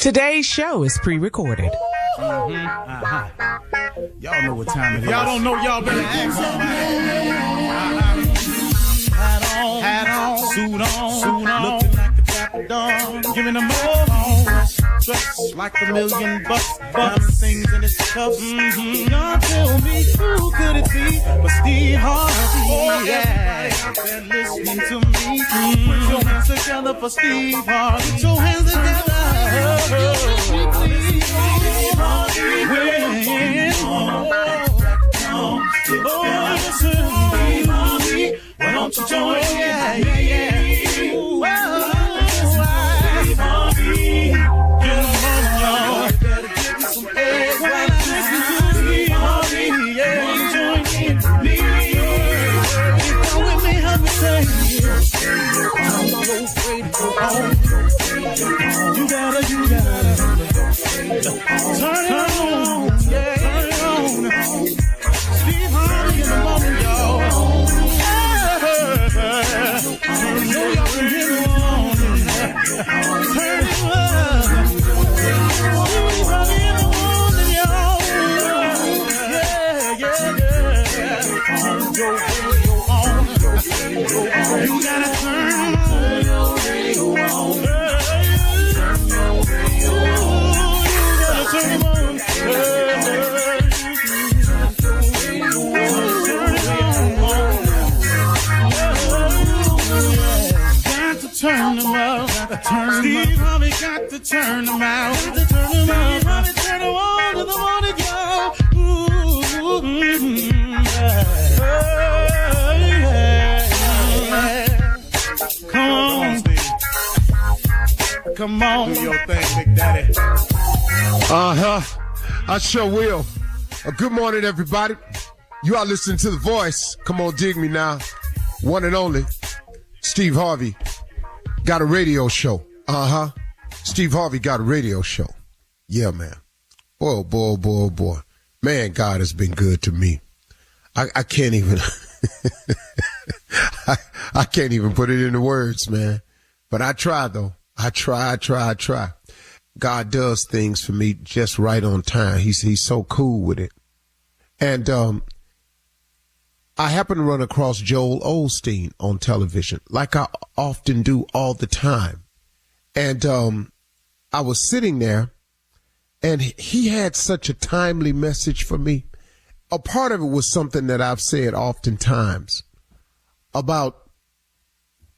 Today's show is pre-recorded. Y'all know what time it is. Y'all don't know, y'all better ask somebody. Hat on, suit on, looking like a dapper dog, giving them all dressed like $1 million bucks, things in his cuffs. Y'all tell me who could it be but Steve Harvey? Oh, yeah, out there listening to me. Put your hands together for Steve Harvey. Put your hands together. Steve Harvey. Why don't you join? Yeah. Steve Harvey. Get him on, y'all. Better give me some eggs. While I listen to Steve Harvey. Yeah, join in me. Come with me, help me say. You gotta. Turn it on. Yeah, turn it on. Steve Harvey in the moment, y'all. I know y'all can hear me on. Turn it up. Steve Harvey in the morning, y'all. Yeah. Your radio on. You gotta turn your radio on. Turn it on. Turn them up, Steve Harvey got to turn them out. Steve Harvey turn them on in the morning, y'all. Come on, do your thing, Big Daddy. I sure will. Good morning, everybody. You are listening to The Voice. Come on, dig me now. One and only, Steve Harvey. Got a radio show. Steve Harvey got a radio show. Yeah, man. Boy. Man, God has been good to me. I can't even, I can't even put it into words, man. But I try, though. I try. God does things for me just right on time. He's so cool with it. And, I happened to run across Joel Osteen on television, like I often do all the time. And I was sitting there, and he had such a timely message for me. A part of it was something that I've said oftentimes about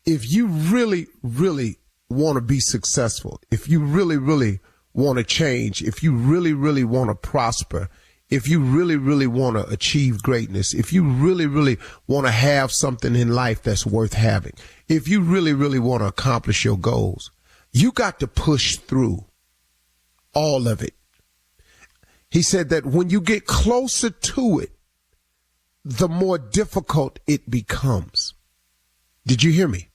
if you really, really want to be successful, if you really, really want to change, if you really, really want to prosper, if you really, really want to achieve greatness, if you really, really want to have something in life that's worth having, if you really, really want to accomplish your goals, you got to push through all of it. He said that when you get closer to it, the more difficult it becomes. Did you hear me?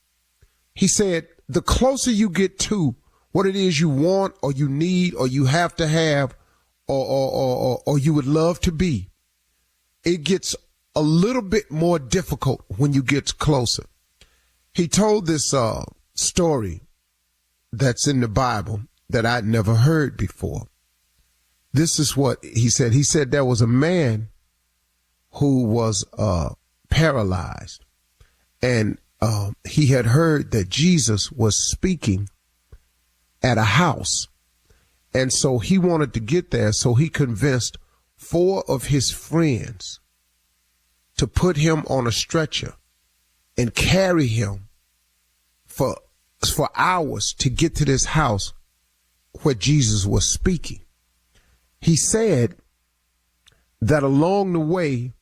He said the closer you get to what it is you want or you need or you have to have, or you would love to be, it gets a little bit more difficult when you get closer. He told this story that's in the Bible that I'd never heard before. This is what he said. He said there was a man who was paralyzed, and he had heard that Jesus was speaking at a house. And so he wanted to get there, so he convinced 4 of his friends to put him on a stretcher and carry him for hours to get to this house where Jesus was speaking. He said that along the way,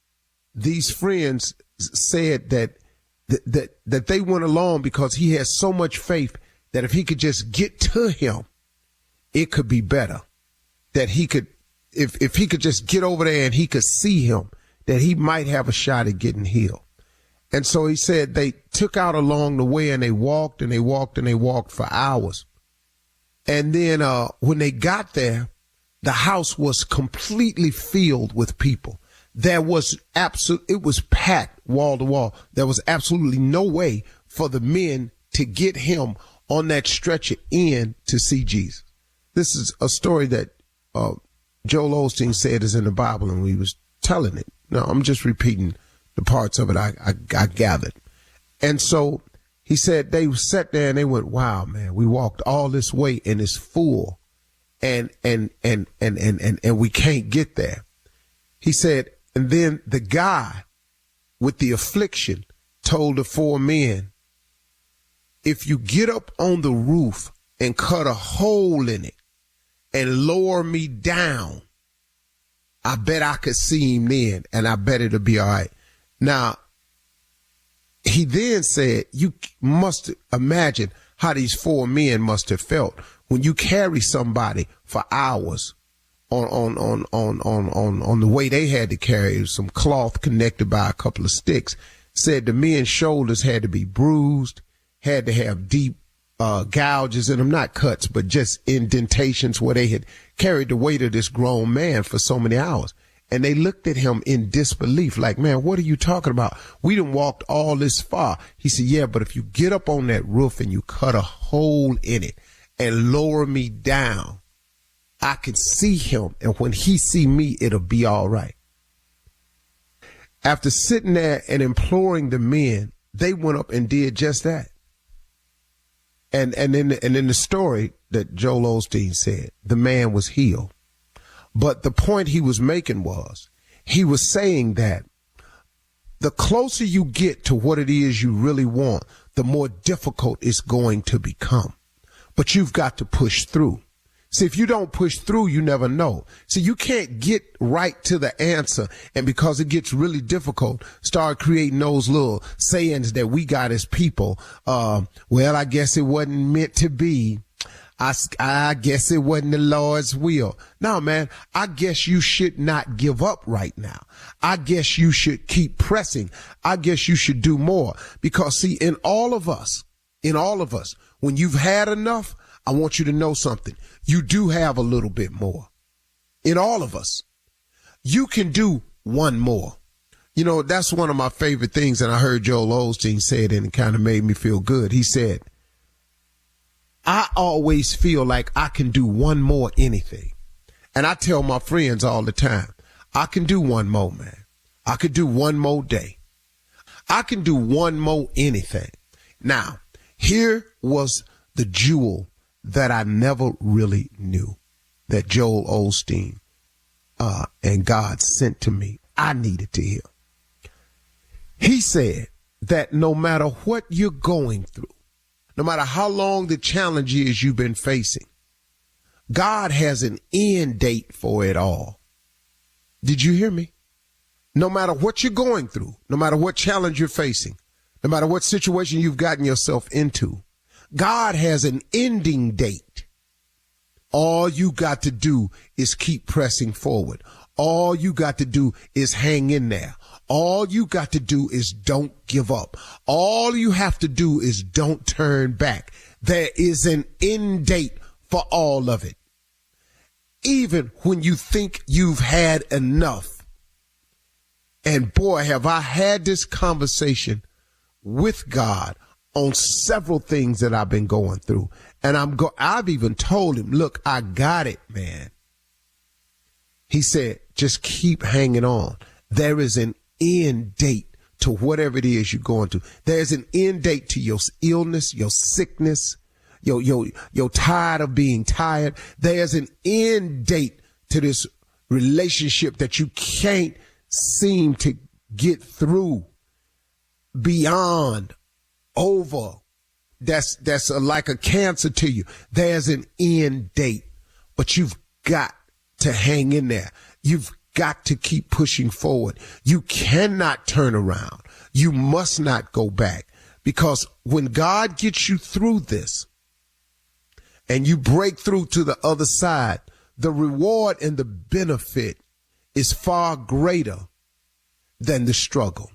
these friends said that they went along because he had so much faith that if he could just get to him, it could be better. That he could, if he could just get over there and he could see him, that he might have a shot at getting healed. And so he said they took out along the way and they walked for hours. And then when they got there, the house was completely filled with people. It was packed wall to wall. There was absolutely no way for the men to get him on that stretcher in to see Jesus. This is a story that Joel Osteen said is in the Bible, and we was telling it. No, I'm just repeating the parts of it I gathered. And so he said they sat there and they went, wow, man, we walked all this way and it's full and we can't get there. He said, and then the guy with the affliction told the 4 men, if you get up on the roof and cut a hole in it and lower me down, I bet I could see him then, and I bet it'll be all right. Now, he then said, you must imagine how these 4 men must have felt when you carry somebody for hours on the way they had to carry some cloth connected by a couple of sticks. Said the men's shoulders had to be bruised, had to have deep gouges in them, not cuts, but just indentations where they had carried the weight of this grown man for so many hours. And they looked at him in disbelief, like, man, what are you talking about? We done walked all this far. He said, yeah, but if you get up on that roof and you cut a hole in it and lower me down, I can see him. And when he see me, it'll be all right. After sitting there and imploring the men, they went up and did just that. And in the story that Joel Osteen said, the man was healed. But the point he was making was, he was saying that the closer you get to what it is you really want, the more difficult it's going to become. But you've got to push through. See, if you don't push through, you never know. See, you can't get right to the answer, and because it gets really difficult, start creating those little sayings that we got as people. Well, I guess it wasn't meant to be. I guess it wasn't the Lord's will. No, man, I guess you should not give up right now. I guess you should keep pressing. I guess you should do more. Because, see, in all of us, when you've had enough, I want you to know something. You do have a little bit more. In all of us, you can do one more. You know, that's one of my favorite things, and I heard Joel Osteen say it, and it kind of made me feel good. He said, I always feel like I can do one more anything. And I tell my friends all the time, I can do one more, man. I could do one more day. I can do one more anything. Now, here was the jewel that I never really knew that Joel Osteen and God sent to me. I needed to hear. He said that no matter what you're going through, no matter how long the challenge is you've been facing, God has an end date for it all. Did you hear me? No matter what you're going through, no matter what challenge you're facing, no matter what situation you've gotten yourself into, God has an ending date. All you got to do is keep pressing forward. All you got to do is hang in there. All you got to do is don't give up. All you have to do is don't turn back. There is an end date for all of it. Even when you think you've had enough. And boy, have I had this conversation with God on several things that I've been going through. And I've even told him, look, I got it, man. He said, just keep hanging on. There is an end date to whatever it is you're going through. There's an end date to your illness, your sickness, you're tired of being tired. There's an end date to this relationship that you can't seem to get through, beyond, over. That's like a cancer to you. There's an end date, but you've got to hang in there. You've got to keep pushing forward. You cannot turn around. You must not go back, because when God gets you through this and you break through to the other side, the reward and the benefit is far greater than the struggle.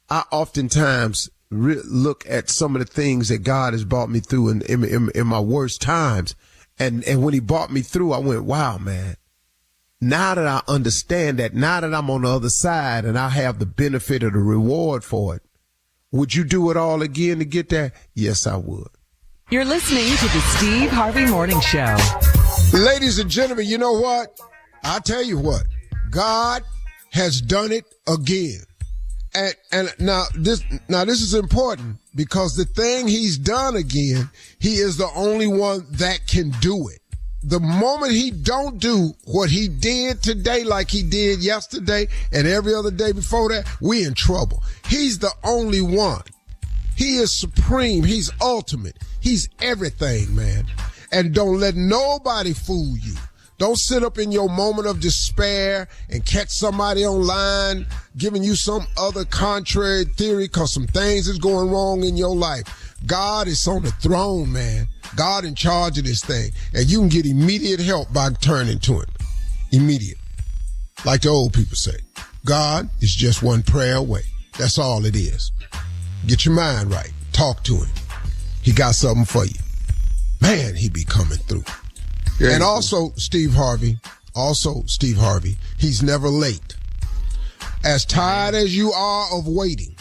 I oftentimes look at some of the things that God has brought me through in my worst times. And when he brought me through, I went, wow, man. Now that I understand that, now that I'm on the other side and I have the benefit of the reward for it, would you do it all again to get there? Yes, I would. You're listening to the Steve Harvey Morning Show. Ladies and gentlemen, you know what? I'll tell you what. God has done it again. And now this is important because the thing he's done again, he is the only one that can do it. The moment he don't do what he did today like he did yesterday and every other day before that, we in trouble. He's the only one. He is supreme. He's ultimate. He's everything, man. And don't let nobody fool you. Don't sit up in your moment of despair and catch somebody online giving you some other contrary theory because some things is going wrong in your life. God is on the throne, man. God in charge of this thing. And you can get immediate help by turning to him. Immediate. Like the old people say. God is just one prayer away. That's all it is. Get your mind right. Talk to him. He got something for you. Man, he be coming through. Yeah, and also, Steve Harvey, he's never late. As tired as you are of waiting,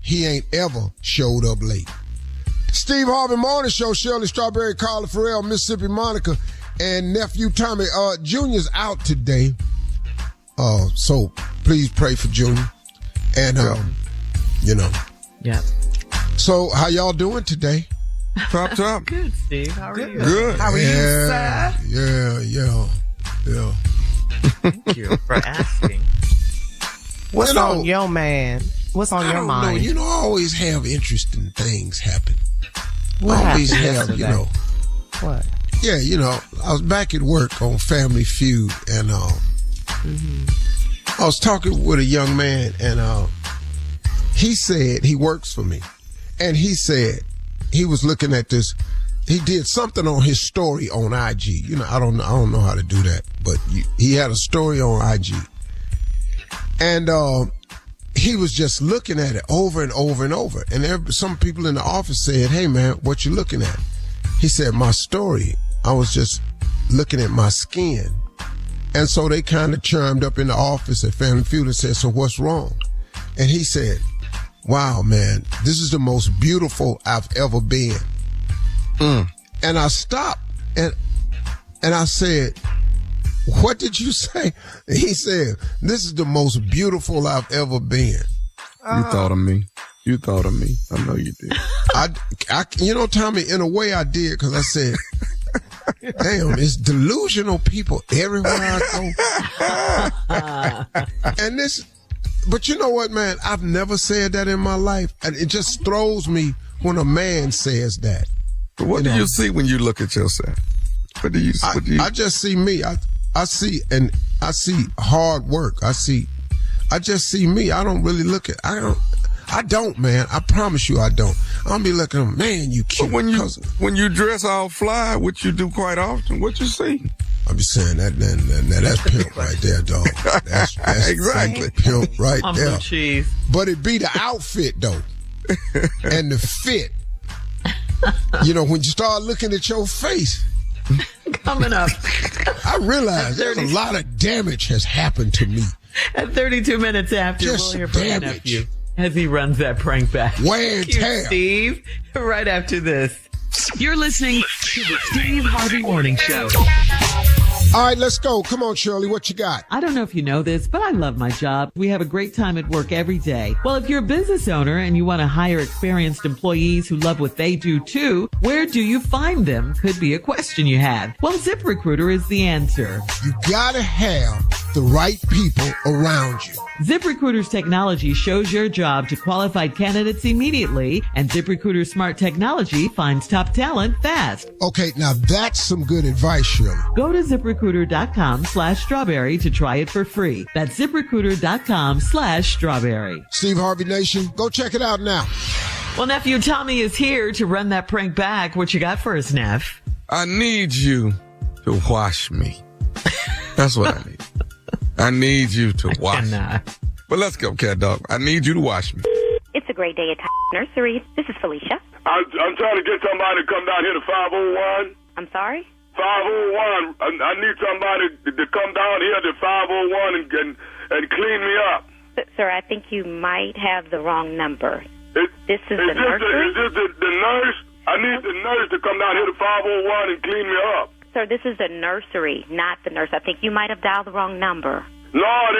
he ain't ever showed up late. Steve Harvey Morning Show, Shirley Strawberry, Carla Farrell, Mississippi Monica, and Nephew Tommy. Junior's out today, so please pray for Junior. And, Yep. So, how y'all doing today? Top. Good, Steve. How are you? Good. How are you, sir? Yeah. Thank you for asking. What's on your man? What's on your mind? I always have interesting things happen. What always happened have, yesterday? What? Yeah, I was back at work on Family Feud, and I was talking with a young man, and he said he works for me, and he said he was looking at this. He did something on his story on IG. I don't know how to do that, but he had a story on IG, and he was just looking at it over and over and over. And some people in the office said, "Hey man, what you looking at?" He said, "My story. I was just looking at my skin." And so they kind of chimed up in the office at Family Feud and said, "So what's wrong?" And he said, "Wow, man, this is the most beautiful I've ever been." And I stopped and I said, "What did you say?" And he said, "This is the most beautiful I've ever been." You thought of me. I know you did. I Tommy, in a way I did, because I said, damn, it's delusional people everywhere I go. And but you know what, man? I've never said that in my life. And it just throws me when a man says that. But what do you see when you look at yourself? What do you see? I just see me. I see hard work. I just see me. I don't really look at, I don't, man. I promise you I don't. I'll be looking, man, you cute. But when you dress all fly, which you do quite often, what you see? I'm just saying that's pimp right there, dog. That's exactly pimp right there. Cheese. But it be the outfit though, and the fit. When you start looking at your face, Coming up. I realize there's a lot of damage has happened to me. At 32 minutes after, we'll hear from your nephew as he runs that prank back. Wear and tear. Steve, right after this. You're listening to the Steve Harvey Morning Show. All right, let's go. Come on, Shirley. What you got? I don't know if you know this, but I love my job. We have a great time at work every day. Well, if you're a business owner and you want to hire experienced employees who love what they do too, where do you find them? Could be a question you have. Well, ZipRecruiter is the answer. You gotta have the right people around you. ZipRecruiter's technology shows your job to qualified candidates immediately, and ZipRecruiter's smart technology finds top talent fast. Okay, now that's some good advice, Shirley. Go to ZipRecruiter.com/strawberry to try it for free. That's ZipRecruiter.com/strawberry. Steve Harvey Nation, go check it out now. Well, Nephew Tommy is here to run that prank back. What you got for us, Neff? I need you to wash me. That's what I need. I need you to wash me. But let's go, cat dog. I need you to wash me. It's a great day at Nursery. This is Felicia. I'm trying to get somebody to come down here to 501. I'm sorry? 501. I need somebody to come down here to 501 and clean me up. Sir, I think you might have the wrong number. This is the nursery? Is this the nurse? I need the nurse to come down here to 501 and clean me up. Sir, this is a nursery, not the nurse. I think you might have dialed the wrong number. No, I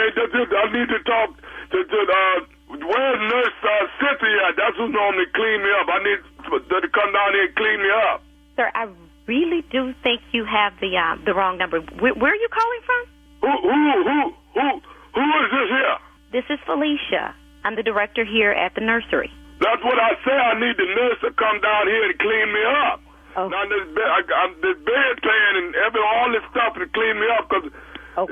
need to talk to where's Nurse Cynthia? That's who normally clean me up. I need to come down here and clean me up. Sir, I really do think you have the wrong number. Where are you calling from? Who is this here? This is Felicia. I'm the director here at the nursery. That's what I say. I need the nurse to come down here and clean me up. Oh. Now this bedpan and all this stuff to clean me up because I've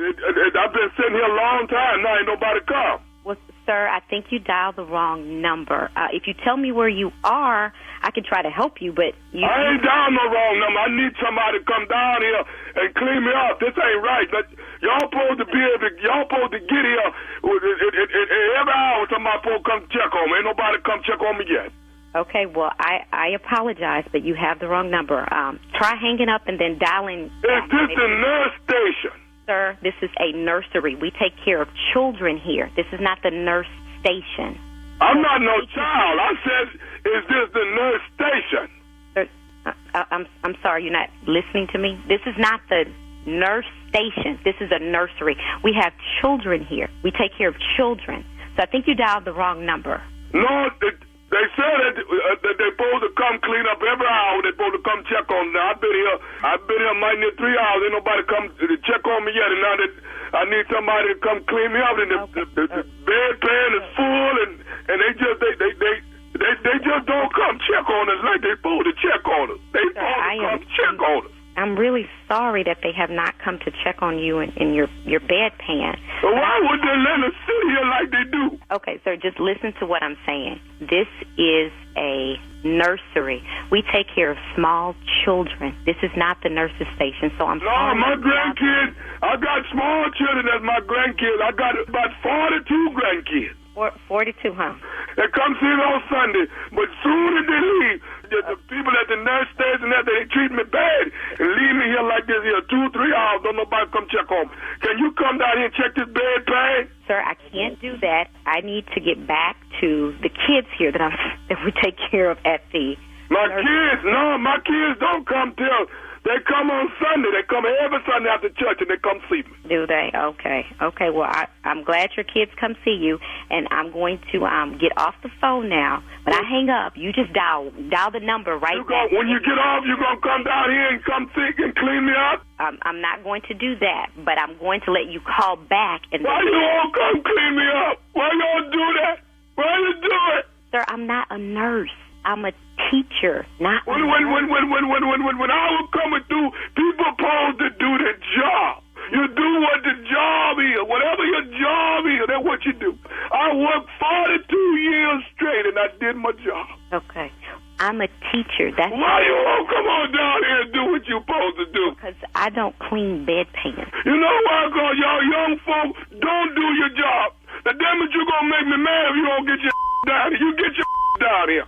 been sitting here a long time. Now ain't nobody come. Well, sir, I think you dialed the wrong number. If you tell me where you are, I can try to help you, but I ain't dialed no wrong number. I need somebody to come down here and clean me up. This ain't right. Y'all supposed to be able to, y'all supposed to get here every hour somebody supposed to come check on me. Ain't nobody come check on me yet. Okay, well, I apologize, but you have the wrong number. Try hanging up and then dialing. Is this the nurse station? Sir, this is a nursery. We take care of children here. This is not the nurse station. I'm not no child. I said, is this the nurse station? Sir, I'm sorry, you're not listening to me. This is not the nurse station. This is a nursery. We have children here. We take care of children. So I think you dialed the wrong number. No, they said that they're supposed to come clean up every hour. They're supposed to come check on me. I've been here mighty near 3 hours. Ain't nobody come to check on me yet. And now that I need somebody to come clean me up. And the bedpan is full, and they just don't come check on us like they supposed to check on us. They supposed to come check on us. I'm really sorry that they have not come to check on you in your bedpan. Well, why would they let us sit here like they do? Okay, sir, just listen to what I'm saying. This is a nursery. We take care of small children. This is not the nurse's station, so I'm sorry. No, my grandkids, I got small children as my grandkids. I got about 42 grandkids. 42, huh? They come see me on Sunday, but soon as they leave, the people at the nurse station, they treat me bad and leave me here like this here 2-3 hours. Don't nobody come check on me. Can you come down here and check this bedpan? Sir, I can't do that. I need to get back to the kids here that we take care of at the kids? No, my kids don't come till they come on Sunday. They come every Sunday after church and they come see me. Do they? Okay. Okay, well, I'm glad your kids come see you, and I'm going to get off the phone now. When I hang up, you just dial the number right back. When you get off, you're going to come down here and come see and clean me up? I'm not going to do that, but I'm going to let you call back. And why you all come clean me up? Why y'all do that? Why you do it? Sir, I'm not a nurse. I'm a teacher, not when I was coming through, people supposed to do the job. You do what the job is. Whatever your job is, that's what you do. I worked 42 years straight, and I did my job. Okay. I'm a teacher. That's why you won't come on down here and do what you're supposed to do? Because I don't clean bedpans. You know why? Because y'all young folks don't do your job. The damn it, you're going to make me mad if you don't get your down here. You get your down here.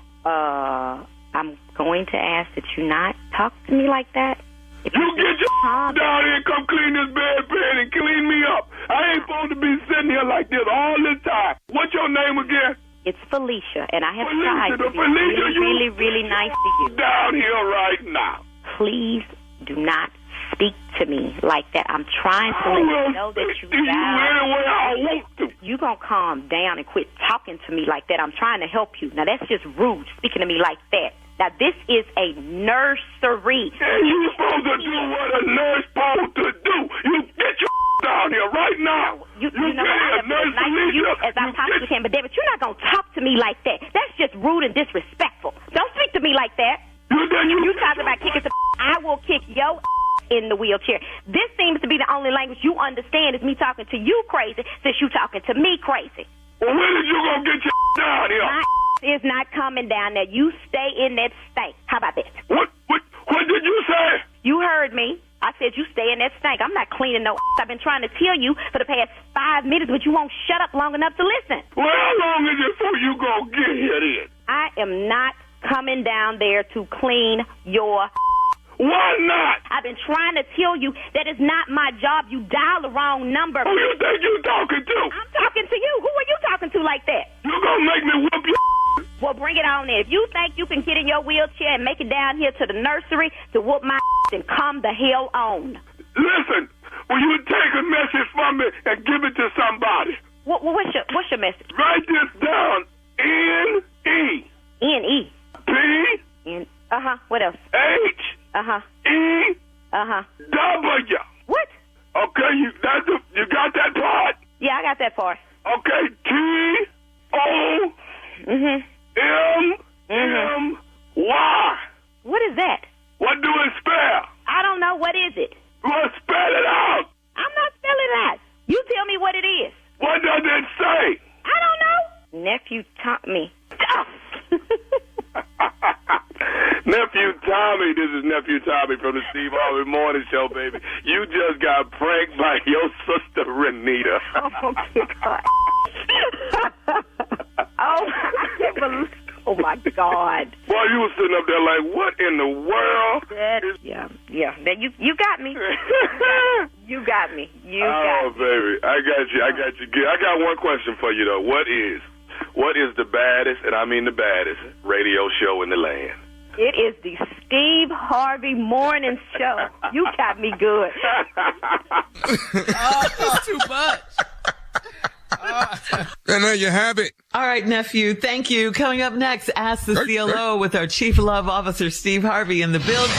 I'm going to ask that you not talk to me like that. If you get your down here and come clean this bedpan and clean me up. I ain't supposed to be sitting here like this all this time. What's your name again? It's Felicia, and I have tried to be really, really nice to you. Down here right now. Please do not speak to me like that. I'm trying to let you know that you anyway I want to. You gonna calm down and quit talking to me like that. I'm trying to help you. Now that's just rude, speaking to me like that. Now this is a nursery. And you supposed to do what a nurse supposed to do. You get your down here right now. You know what? Nice to you as I talk to him, but David, you're not gonna talk to me like that. That's just rude and disrespectful. Don't speak to me like that. You talking about kicking some I will kick your in the wheelchair. This seems to be the only language you understand is me talking to you crazy since you talking to me crazy. Well, when is you gonna get your down here? My is not coming down there. You stay in that stank. How about that? What did you say? You heard me. I said you stay in that stank. I'm not cleaning no I've been trying to tell you for the past 5 minutes, but you won't shut up long enough to listen. Well, how long is it before you gonna get here then? I am not coming down there to clean your Why not? I've been trying to tell you that it's not my job. You dial the wrong number. Who you think you talking to? I'm talking to you. Who are you talking to like that? You gonna make me whoop your Well, bring it on in. If you think you can get in your wheelchair and make it down here to the nursery to whoop my then come the hell on. Listen, will you take a message from me and give it to somebody? What's your message? Write this down. N-E. N-E. P. What else? H. E. W. What? Okay, you got that part? Yeah, I got that part. Okay, T-O. M-M-Y. What is that? What do it spell? I don't know. What is it? Well, spell it out. I'm not spelling it out. You tell me what it is. What does it say? I don't know. Nephew Tommy. Nephew Tommy, this is Nephew Tommy from the Steve Harvey Morning Show, baby. You just got pranked by your sister, Renita. Oh, my God. Well, you was sitting up there like, what in the world? Yeah. You got me. You got me. Oh, baby. I got you. I got one question for you, though. What is the baddest, and I mean the baddest, radio show in the land? It is the Steve Harvey Morning Show. You got me good. That's too much. And there you have it. All right, nephew. Thank you. Coming up next, Ask the CLO with our Chief Love Officer, Steve Harvey, in the building.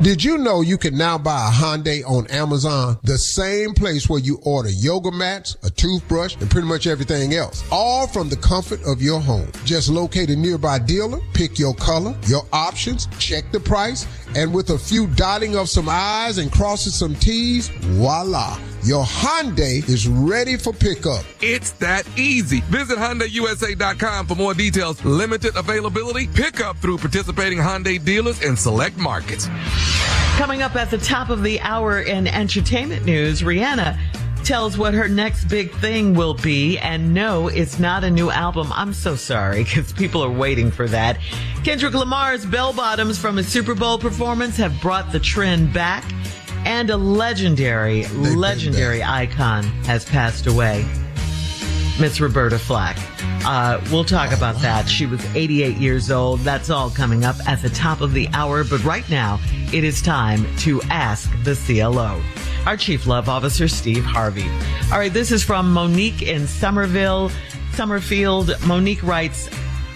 Did you know you can now buy a Hyundai on Amazon? The same place where you order yoga mats, a toothbrush, and pretty much everything else. All from the comfort of your home. Just locate a nearby dealer, pick your color, your options, check the price, and with a few dotting of some I's and crossing some T's, voila. Your Hyundai is ready for pickup. It's that easy. Visit HyundaiUSA.com for more details. Limited availability. Pickup through participating Hyundai dealers in select markets. Coming up at the top of the hour in entertainment news, Rihanna tells what her next big thing will be. And no, it's not a new album. I'm so sorry, because people are waiting for that. Kendrick Lamar's bell bottoms from his Super Bowl performance have brought the trend back. And a legendary icon has passed away. Miss Roberta Flack. We'll talk about that. She was 88 years old. That's all coming up at the top of the hour. But right now, it is time to Ask the CLO. Our Chief Love Officer, Steve Harvey. All right, this is from Monique in Summerfield. Monique writes,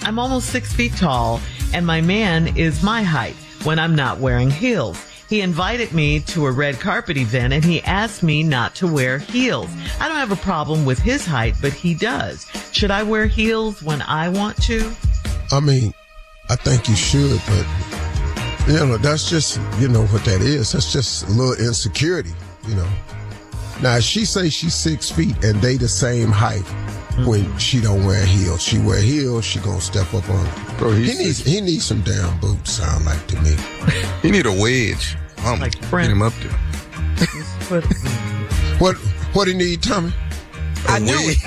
I'm almost 6 feet tall, and my man is my height when I'm not wearing heels. He invited me to a red carpet event, and he asked me not to wear heels. I don't have a problem with his height, but he does. Should I wear heels when I want to? I mean, I think you should, but, that's just, what that is. That's just a little insecurity, Now, if she say she's 6 feet and they the same height, when she don't wear heels. She wear heels, she gonna step up on it. Bro, he needs some damn boots, sound like to me. He need a wedge. I'm like get him up there. What he need, Tommy? I knew it.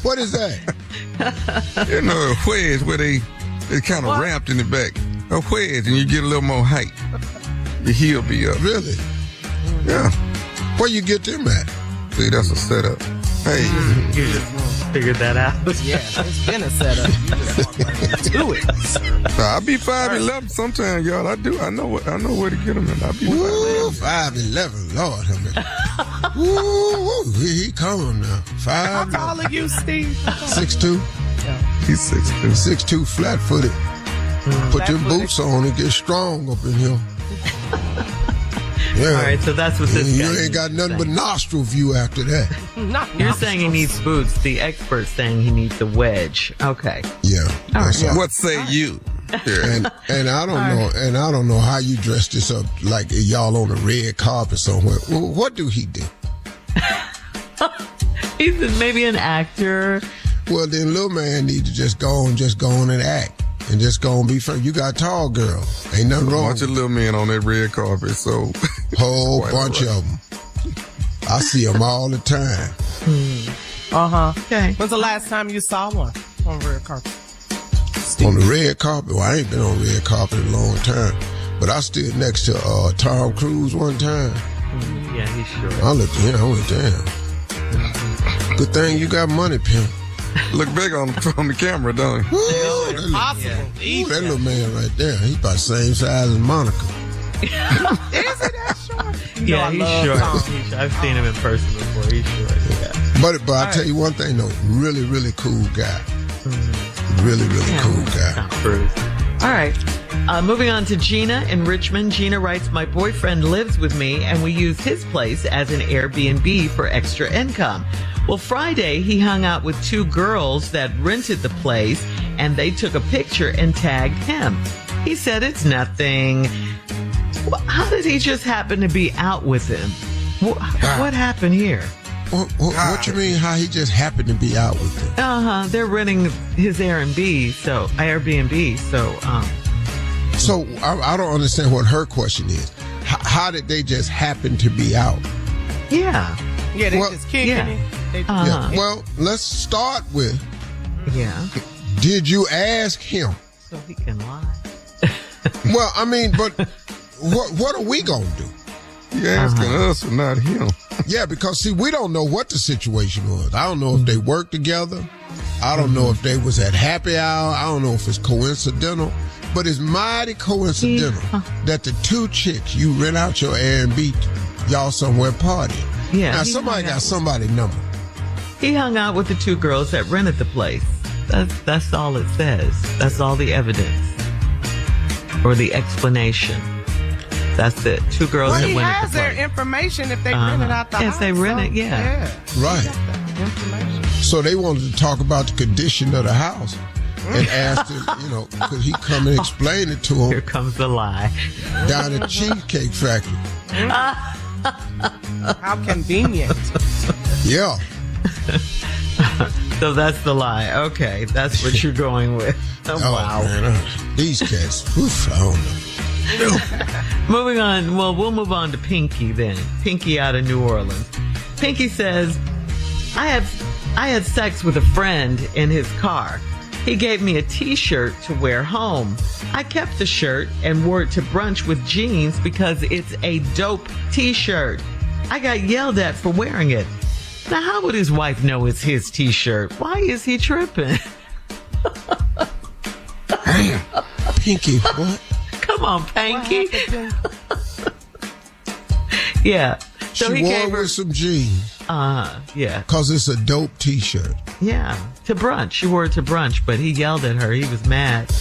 What is that? A wedge where they kind of wrapped in the back. A wedge, and you get a little more height. Your heel be up. Really? Yeah. Where you get them at? See, that's a setup. Hey. You just figured that out. Yeah, it's been a setup. You just walk to it. I be 5'11" sometimes, y'all. I do. I know where to get them in. I be 5'11", Lord have mercy. Ooh, he coming now. 5'11". How tall are you, Steve? 6'2". Yeah. He's 6'2". 6'2", flat-footed. Put them boots on and get strong up in here. Yeah. All right, so that's what this guy You ain't got nothing but nostril view after that. You're saying he needs boots. The expert's saying he needs a wedge. Okay. Yeah. All right. What say you? And I don't know. And I don't know how you dress this up like y'all on a red carpet somewhere. Well, what do he do? He's maybe an actor. Well, then little man need to just go on and act. And just go and be first. You got tall girl. Ain't nothing wrong. Bunch of little men on that red carpet, so. Whole bunch of them. I see them all the time. Okay. When's the last time you saw one on the red carpet? On the red carpet? Well, I ain't been on red carpet in a long time. But I stood next to Tom Cruise one time. Yeah, he's sure. I looked at him. I went, damn. Good thing you got money, pimp. Look big on the camera, don't he? That little man right there, he's about the same size as Monica. Is it that short? Yeah, he's short. I've seen him in person before. He's short. Yeah. But I'll tell you one thing, though. Really, really cool guy. Really, really cool guy. All right. Moving on to Gina in Richmond. Gina writes, my boyfriend lives with me and we use his place as an Airbnb for extra income. Well, Friday, he hung out with 2 girls that rented the place and they took a picture and tagged him. He said it's nothing. Well, how did he just happen to be out with him? What happened here? What you mean how he just happened to be out with them? They're renting his Airbnb, so So I don't understand what her question is. How did they just happen to be out? Yeah. Yeah, they just kicking it. Yeah. Well, let's start with. Yeah. Did you ask him? So he can lie. Well, I mean, but what are we gonna do? You're asking us or not him. Yeah, because see, we don't know what the situation was. I don't know if they worked together. I don't know if they was at happy hour. I don't know if it's coincidental. But it's mighty coincidental that the 2 chicks you rent out your Airbnb, y'all somewhere partying. Yeah. Now somebody got somebody's number. He hung out with the 2 girls that rented the place. That's all it says. That's all the evidence or the explanation. That's it. 2 girls that rented the place. Well, he has their information if they rented out the house. If they rent it, yeah. Right. Information. So they wanted to talk about the condition of the house and asked him, could he come and explain it to him? Here comes the lie. Down at Cheesecake Factory. How convenient. Yeah. So that's the lie. Okay, that's what you're going with. Oh, wow. Man, these cats, I don't know. Moving on. Well, we'll move on to Pinky then. Pinky out of New Orleans. Pinky says, I had sex with a friend in his car. He gave me a t-shirt to wear home. I kept the shirt and wore it to brunch with jeans because it's a dope t-shirt. I got yelled at for wearing it. Now, how would his wife know it's his t-shirt? Why is he tripping? Damn. Pinky, what? Come on, Pinky. Yeah. So she he wore gave it her with some jeans. Yeah. Because it's a dope t-shirt. Yeah. To brunch. She wore it to brunch, but he yelled at her. He was mad.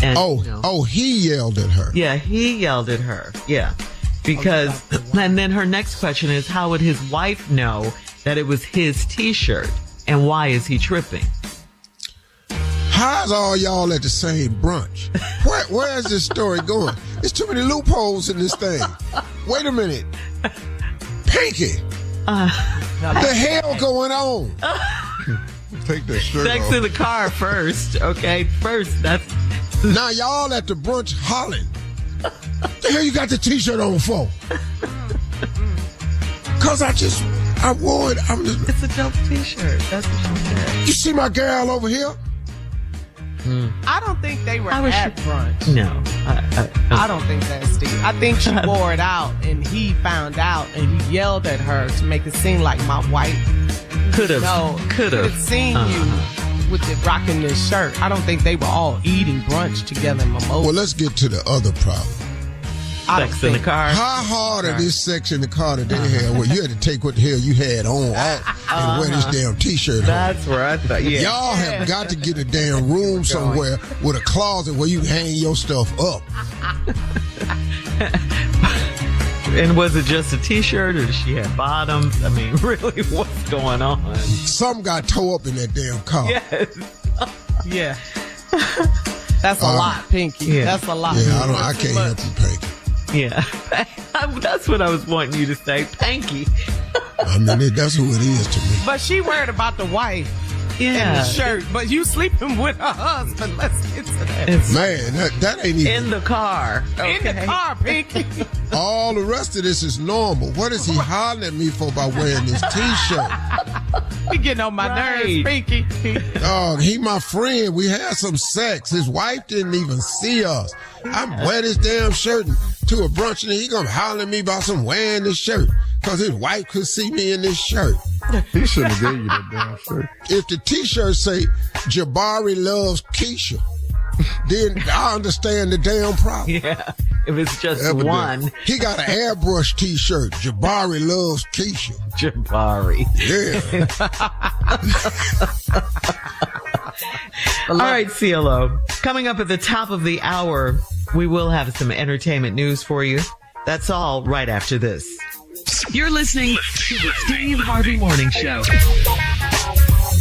And, he yelled at her. Yeah, he yelled at her. Yeah. Because, and then her next question is, how would his wife know that it was his t-shirt? And why is he tripping? How's all y'all at the same brunch? Where is this story going? There's too many loopholes in this thing. Wait a minute. Pinky. The hell going on? Take that shirt Sex off. in the car first, okay? First, that's... Now y'all at the brunch hollering. The hell you got the t-shirt on for? Cause I wore it. It's a dope t-shirt. That's what she said. You see my girl over here? I don't think they were at brunch. No. I don't think that's Steve. I think she wore it out and he found out and he yelled at her to make it seem like my wife could have seen you with it rocking this shirt. I don't think they were all eating brunch together in Mimosa. Well, let's get to the other problem. Sex in the car. How hard are this sex in the car that they had? Well, you had to take what the hell you had on and wear this damn t-shirt on. That's where I thought, yeah. Y'all have got to get a damn room somewhere with a closet where you hang your stuff up. And was it just a t-shirt or did she have bottoms? I mean, really, what's going on? Some got tore up in that damn car. Yes. Yeah. That's a lot, Pinky. Yeah. That's a lot. Yeah, I can't help you, Pinky. Yeah. That's what I was wanting you to say. Panky. I mean, that's who it is to me. But she worried about the wife in Yeah. the shirt. But you sleeping with her husband. Let's get to that. Man, that ain't even... In the car. In the car, Pinky. All the rest of this is normal. What is he hollering at me for by wearing this t-shirt? He getting on my nerves, Pinky. Dog, he my friend. We had some sex. His wife didn't even see us. I wear this damn shirt to a brunch and he gonna holler at me about some wearing this shirt. because his wife could see me in this shirt. He shouldn't have gave you that damn shirt. If the t-shirt say, Jabari loves Keisha, then I understand the damn problem. Yeah. If it's just Evidently. one. He got an airbrush t-shirt. Jabari loves Keisha. Jabari. Yeah. All right, CLO. Coming up at the top of the hour, we will have some entertainment news for you. That's all right after this. You're listening to the Steve Harvey Morning Show.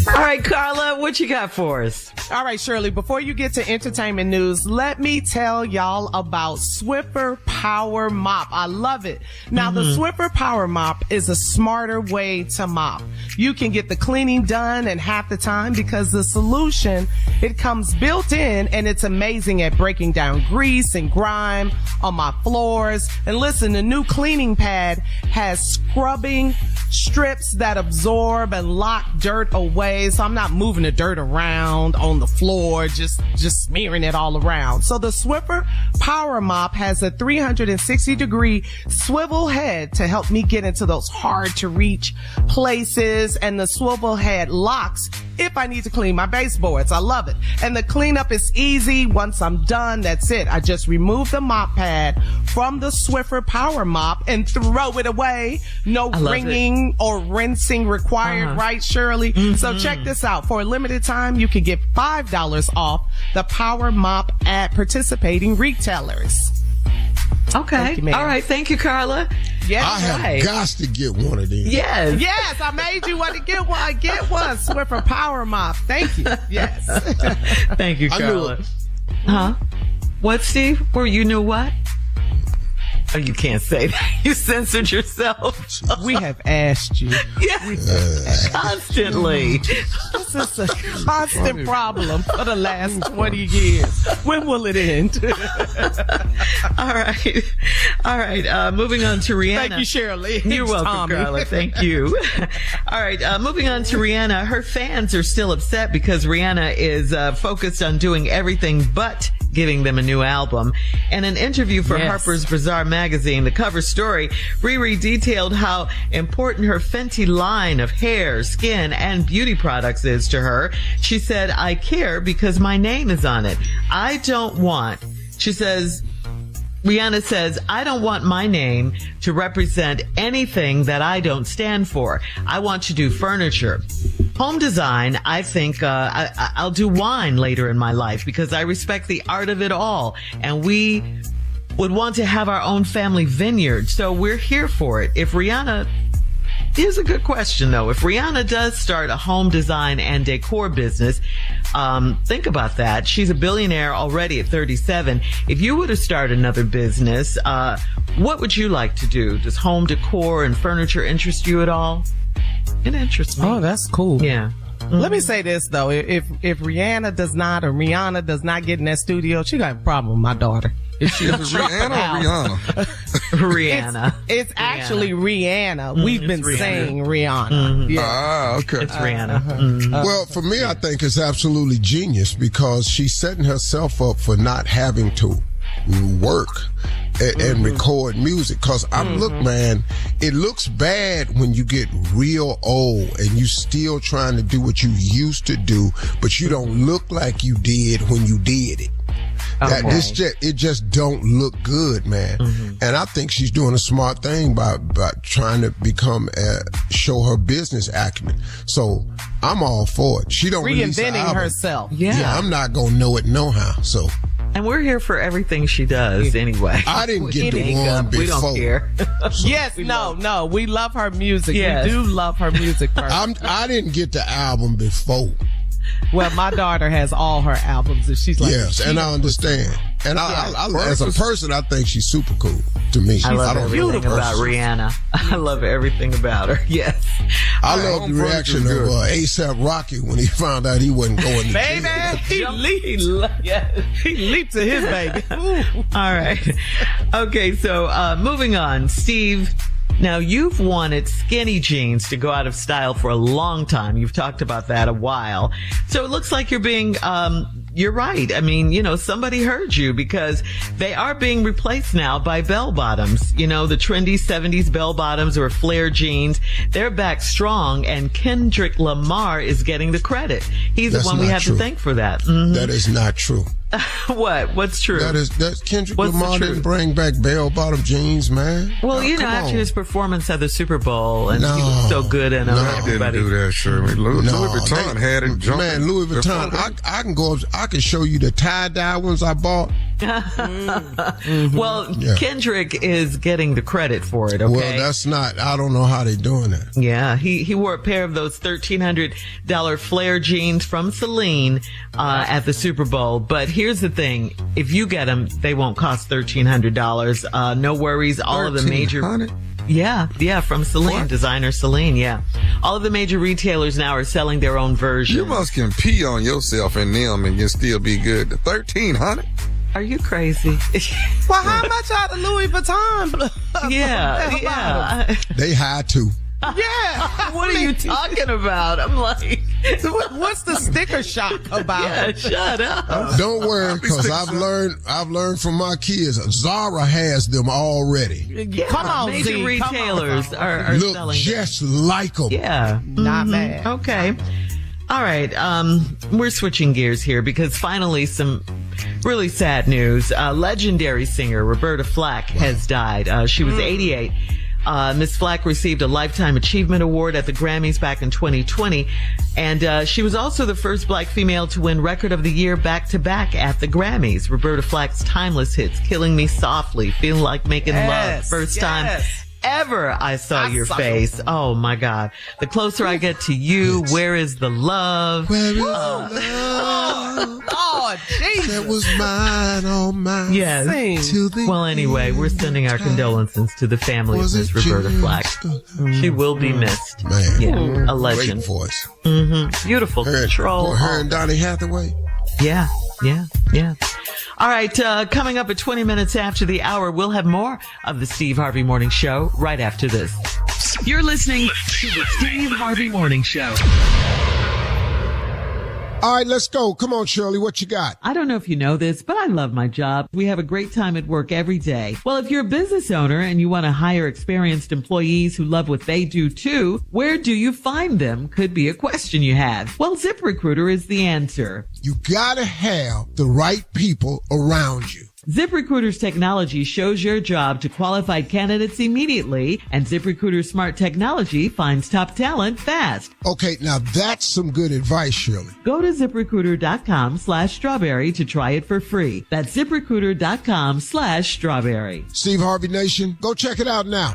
All right, Carla, what you got for us? All right, Shirley, before you get to entertainment news, let me tell y'all about Swiffer Power Mop. I love it. Now, the Swiffer Power Mop is a smarter way to mop. You can get the cleaning done in half the time because the solution, it comes built in and it's amazing at breaking down grease and grime on my floors. And listen, the new cleaning pad has scrubbing strips that absorb and lock dirt away. So I'm not moving the dirt around on the floor, just smearing it all around. So the Swiffer Power Mop has a 360-degree swivel head to help me get into those hard to reach places. And the swivel head locks if I need to clean my baseboards. I love it. And the cleanup is easy. Once I'm done, that's it. I just remove the mop pad from the Swiffer Power Mop and throw it away. No wringing or rinsing required, right, Shirley? So check this out. For a limited time, you can get $5 off the Power Mop at participating retailers. Okay. You, all right. Thank you, Carla. Yes, I have got to get one of these. Yes. Yes, I made you want to get one. Get one. Swiffer Power Mop. Thank you. Yes. Thank you, Carla. Huh? What, Steve? Or you knew what? Oh, you can't say that. You censored yourself. We have asked you. Yes. Constantly. This is a constant problem for the last 20 years. When will it end? All right. Moving on to Rihanna. Thank you, Shirley. You're welcome, Tommy. Carla. Thank you. All right. Moving on to Rihanna. Her fans are still upset because Rihanna is focused on doing everything but giving them a new album. In an interview for Harper's Bazaar magazine, the cover story, Riri detailed how important her Fenty line of hair, skin, and beauty products is to her. She said, I care because my name is on it. Rihanna says, I don't want my name to represent anything that I don't stand for. I want to do furniture. Home design, I think I'll do wine later in my life because I respect the art of it all. And we would want to have our own family vineyard. So we're here for it. Here's a good question, though. If Rihanna does start a home design and decor business, think about that. She's a billionaire already at 37. If you were to start another business, what would you like to do? Does home decor and furniture interest you at all? It interests me. Oh, that's cool. Yeah. Let me say this, though. If Rihanna does not get in that studio, she got a problem with my daughter. Is it Rihanna or Rihanna? Rihanna. It's actually Rihanna. We've been saying Rihanna. Mm-hmm. Yeah. Okay. It's Rihanna. Well, for me, I think it's absolutely genius because she's setting herself up for not having to work and record music. Cause look, man, it looks bad when you get real old and you still trying to do what you used to do, but you don't look like you did when you did it. It just don't look good, man. And I think she's doing a smart thing by trying to show her business acumen. So I'm all for it. She don't reinventing herself. Yeah. I'm not gonna know it no how. So. And we're here for everything she does anyway. I didn't get the one before. We don't care. Yes, no. We love her music. Yes. We do love her music. I didn't get the album before. Well, my daughter has all her albums, and she's like, yes, and I understand. And I as a person, I think she's super cool to me. I love everything about Rihanna. I love everything about her. Yes. I love the reaction of A$AP Rocky when he found out he wasn't going to baby, he leaped to his baby. All right. Okay, so moving on. Steve, now you've wanted skinny jeans to go out of style for a long time. You've talked about that a while. So it looks like you're being you're right. I mean, somebody heard you because they are being replaced now by bell bottoms. The trendy 70s bell bottoms or flare jeans. They're back strong, and Kendrick Lamar is getting the credit. He's the one we have to thank for that. Mm-hmm. That is not true. What? What's true? That's Kendrick Lamar didn't bring back bell-bottom jeans, man. Well, after his performance at the Super Bowl, and he was so good in everybody. Didn't do that, Shirley. Louis Vuitton had it jumping. Man, Louis Vuitton. I can go up. I can show you the tie-dye ones I bought. Well, Kendrick is getting the credit for it. Okay. Well, that's not. I don't know how they're doing that. Yeah, he wore a pair of those $1,300 flare jeans from Celine at the Super Bowl. But here's the thing: if you get them, they won't cost $1,300. No worries. All of the major. Yeah, from Celine, what? Designer Celine, yeah. All of the major retailers now are selling their own version. You must can pee on yourself in them and you still be good. The $1,300? Are you crazy? Well, how much out of Louis Vuitton? Yeah. They high too. Yeah. What are you talking about? I'm like, what's the sticker shock about? Yeah, shut up. Don't worry, because I've learned from my kids. Zara has them already. Yeah, come on, major retailers are look selling just like them. Yeah, not bad. Okay. All right. We're switching gears here because finally some really sad news. Legendary singer Roberta Flack has died. She was 88. Miss Flack received a Lifetime Achievement Award at the Grammys back in 2020. And she was also the first black female to win Record of the Year back-to-back at the Grammys. Roberta Flack's timeless hits, Killing Me Softly, Feeling Like Making Love, First Time Ever I Saw Your Face. Oh, my God. The Closer I Get to You, Where is the Love? Where is the love? Oh, Jesus. That was mine, all mine. Yes. Well, anyway, we're sending our condolences to the family of Miss Roberta Flack. She will be missed. Man. Yeah, a legend. Great voice. Mm-hmm. Beautiful control. Her and Donny Hathaway. Yeah. All right, coming up at 20 minutes after the hour, we'll have more of the Steve Harvey Morning Show right after this. You're listening to the Steve Harvey Morning Show. All right, let's go. Come on, Shirley, what you got? I don't know if you know this, but I love my job. We have a great time at work every day. Well, if you're a business owner and you want to hire experienced employees who love what they do too, where do you find them? Could be a question you have. Well, ZipRecruiter is the answer. You gotta have the right people around you. ZipRecruiter's technology shows your job to qualified candidates immediately, and ZipRecruiter's smart technology finds top talent fast. Okay, now that's some good advice, Shirley. Go to ZipRecruiter.com/strawberry to try it for free. That's ZipRecruiter.com/strawberry. Steve Harvey Nation, go check it out now.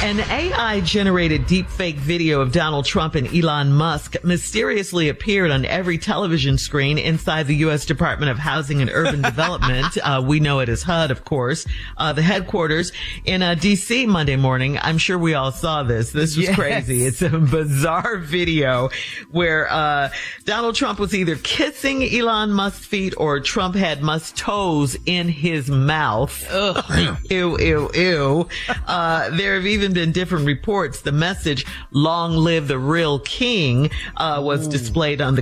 An AI-generated deepfake video of Donald Trump and Elon Musk mysteriously appeared on every television screen inside the U.S. Department of Housing and Urban Development. We know it as HUD, of course. The headquarters in D.C. Monday morning. I'm sure we all saw this. This was crazy. It's a bizarre video where Donald Trump was either kissing Elon Musk's feet or Trump had Musk's toes in his mouth. Ugh. Ew, ew, ew. There have even been different reports. The message, "Long live the real king," was displayed on the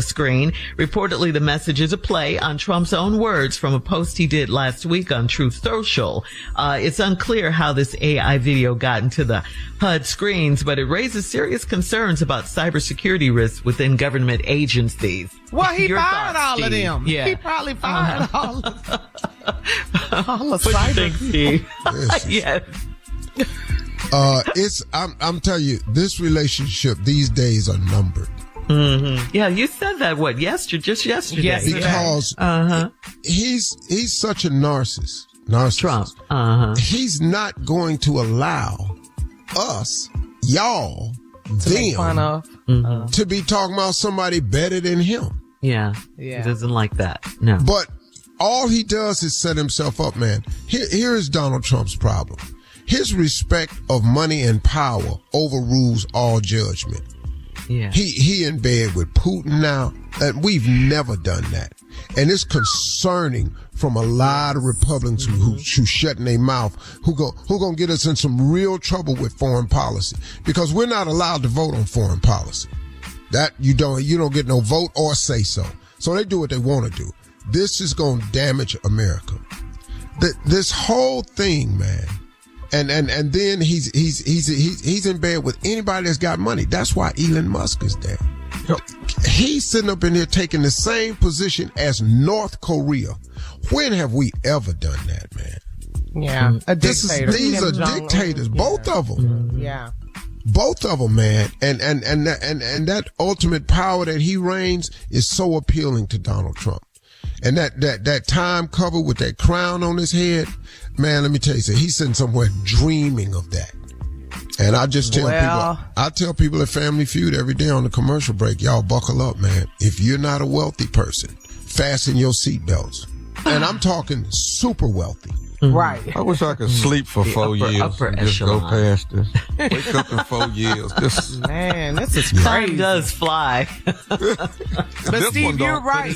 screen. Reportedly, the message is a play on Trump's own words from a post he did last week on Truth Social. It's unclear how this AI video got into the HUD screens, but it raises serious concerns about cybersecurity risks within government agencies. Well, he Your fired thoughts, all Steve? of them. Yeah. He probably fired all of What do you think, Steve? Yes. I'm telling you, this relationship these days are numbered. Mm-hmm. Yeah, you said that just yesterday. Yes, because he's such a narcissist. Trump. He's not going to allow us, y'all, them, to be talking about somebody better than him. Yeah. He doesn't like that. No. But all he does is set himself up, man. Here is Donald Trump's problem. His respect of money and power overrules all judgment. Yeah. He in bed with Putin now. We've never done that. And it's concerning from a lot of Republicans who shutting their mouth, who gonna get us in some real trouble with foreign policy, because we're not allowed to vote on foreign policy. That you don't get no vote or say so. So they do what they want to do. This is going to damage America. This whole thing, man. And then he's in bed with anybody that's got money. That's why Elon Musk is there. He's sitting up in here taking the same position as North Korea. When have we ever done that, man? Yeah, a dictator. These are dictators, both of them. Yeah. Both of them, man. And that ultimate power that he reigns is so appealing to Donald Trump. And that time cover with that crown on his head, man, let me tell you something. He's sitting somewhere dreaming of that. And I just tell people at Family Feud every day on the commercial break, y'all buckle up, man. If you're not a wealthy person, fasten your seatbelts. And I'm talking super wealthy. Right. I wish I could sleep for 4 years and just go past this. Wake up in 4 years. Man, this is crazy. Time does fly. But Steve, you're right.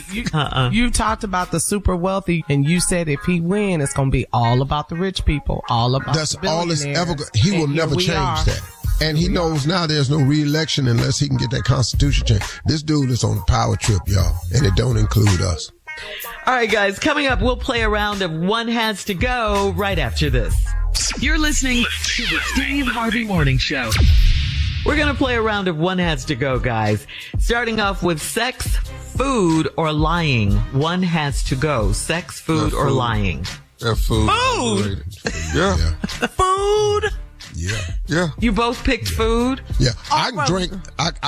You talked about the super wealthy, and you said if he wins, it's going to be all about the rich people, all about That's the all it's ever. He will never change that. And he knows now there's no re-election unless he can get that Constitution changed. This dude is on a power trip, y'all, and it don't include us. All right, guys, coming up, we'll play a round of One Has to Go right after this. You're listening to the Steve Harvey Morning Show. We're going to play a round of One Has to Go, guys. Starting off with sex, food, or lying. One has to go. Sex, food, or lying. Food. Food. Yeah. Food. Yeah. You both picked food? Yeah. I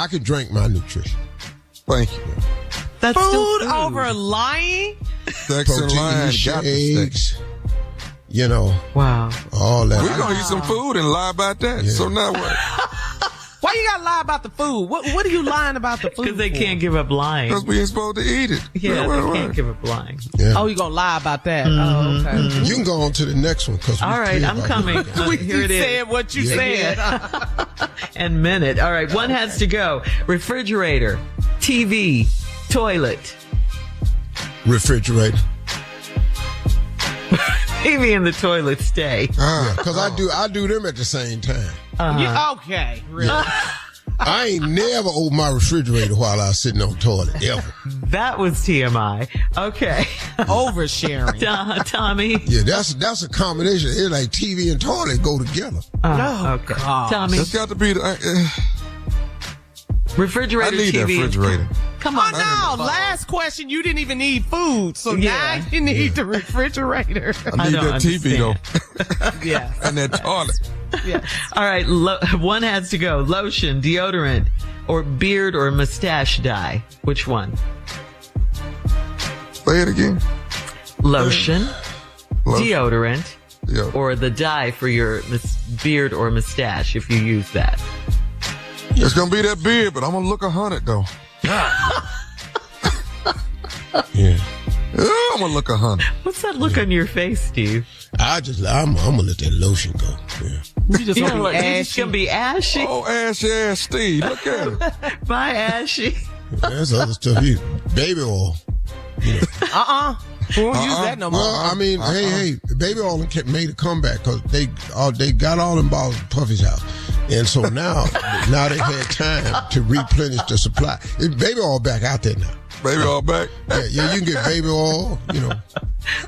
can drink my nutrition. Thank you. That's food over lying? Sex and lying. Shakes, you know. Wow. All that. We're going to eat some food and lie about that. Yeah. So now what? Why you got to lie about the food? What are you lying about the food? Because they can't give up lying. Because we ain't supposed to eat it. Yeah, they can't give up lying. Yeah. Oh, you going to lie about that? Oh, okay. Mm-hmm. You can go on to the next one. All right, I'm coming. Here it is. Said what you said. And minute. All right, one has to go. Refrigerator, TV, toilet. Refrigerator. TV and the toilet stay. Because I do them at the same time. Okay, really? I ain't never opened my refrigerator while I was sitting on the toilet, ever. That was TMI. Okay. Oversharing. Tommy? Yeah, that's a combination. It's like TV and toilet go together. Okay. Tommy? It's got to be the... refrigerator, I need TV. that refrigerator. Come on. Oh, no. Last question, you didn't even need food. So now you need the refrigerator. I need that TV, though. Yeah. And that toilet. Yeah. All right. One has to go. Lotion, deodorant, or beard or mustache dye. Which one? Say it again. Lotion. Deodorant, or the dye for your beard or mustache if you use that. It's going to be that beard, but I'm going to look 100, though. Yeah. I'm going to look 100. What's that look on your face, Steve? I'm going to let that lotion go. Yeah. You just going to be ashy? Oh, ashy ass Steve. Look at it. Bye, ashy. That's other stuff. Baby oil. You know. We won't use that no more. Well, I mean, hey, baby oil made a comeback because they got all them balls in Puffy's house. And so now they've had time to replenish the supply. It's baby oil back out there now. Baby oil back? Yeah, you can get baby oil,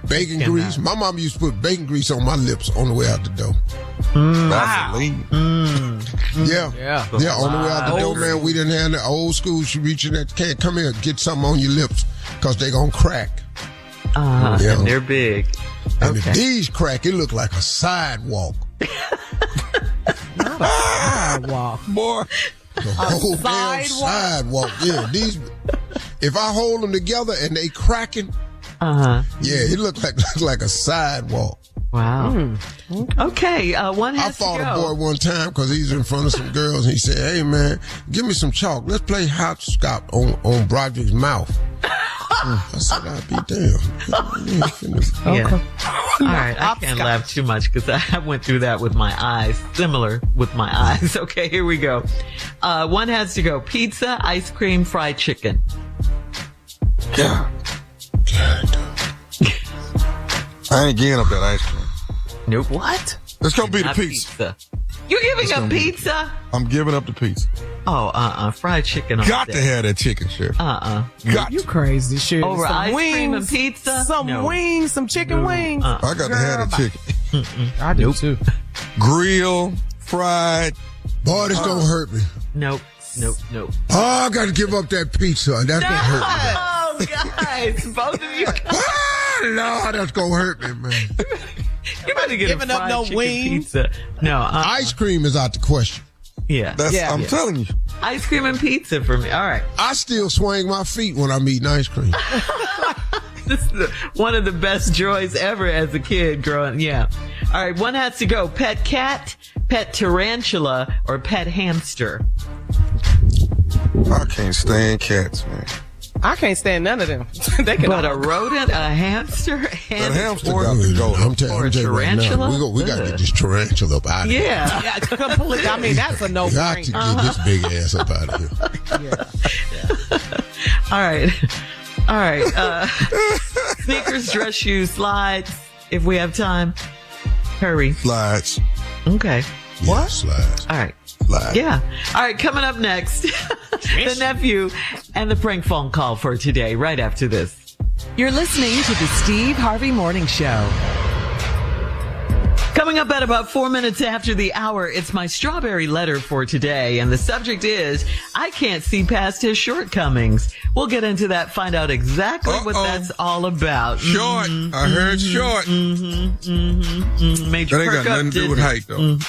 bacon grease. My mom used to put bacon grease on my lips on the way out the door. Vaseline. Yeah, on the way out the door, man, we didn't have the old school. She reaching that can come here, get something on your lips because they gonna crack. And they're big. And if these crack, it look like a sidewalk. Not a sidewalk. Boy. The whole damn sidewalk. Yeah, these. If I hold them together and they cracking, yeah, it look like a sidewalk. Wow. Okay, one has to go. I fought a boy one time because he was in front of some girls and he said, "Hey man, give me some chalk. Let's play hopscotch on Broderick's mouth." I said, "I'll be damn." Yeah. All right, I can't laugh too much because I went through that with my eyes. Similar with my eyes. Okay, here we go. One has to go. Pizza, ice cream, fried chicken. Yeah. I ain't getting up that ice cream. Nope. What? It's going to be the Not pizza. You're giving up pizza? I'm giving up the pizza. Oh, fried chicken. Got to have that chicken, Sheriff. Got You crazy, Sheriff. Over some ice wings, cream and pizza? Some wings, some chicken wings. I got to have that chicken. I do too. Grill, fried. Boy, this gonna hurt me. Nope. Oh, I got to give up that pizza. That's gonna hurt me. Oh, guys, both of you. Lord, that's gonna hurt me, man. You better get giving a up fried no chicken wings. pizza. No, Ice cream is out the question. Yeah. I'm telling you. Ice cream and pizza for me. All right. I still swing my feet when I'm eating ice cream. This is one of the best joys ever as a kid growing. Yeah. All right. One has to go. Pet cat, pet tarantula, or pet hamster. I can't stand cats, man. I can't stand none of them. They can But a rodent, a hamster, and hamster or, got to go. I'm telling you right tarantula? now, we got to get this tarantula up out of here. Yeah. completely. I mean, that's a We got to no-brainer. get this big ass up out of here. All right. Sneakers, dress shoes, slides. If we have time, hurry. Slides. Okay. Yeah, slides. All right. Slides. Yeah. All right. Coming up next, the nephew and the prank phone call for today, right after this. You're listening to the Steve Harvey Morning Show. Coming up at about 4 minutes after the hour, it's my strawberry letter for today. And the subject is, I can't see past his shortcomings. We'll get into that, find out exactly what that's all about. Short. I heard short. Made you That ain't perk got up, nothing to do didn't with it? height, though.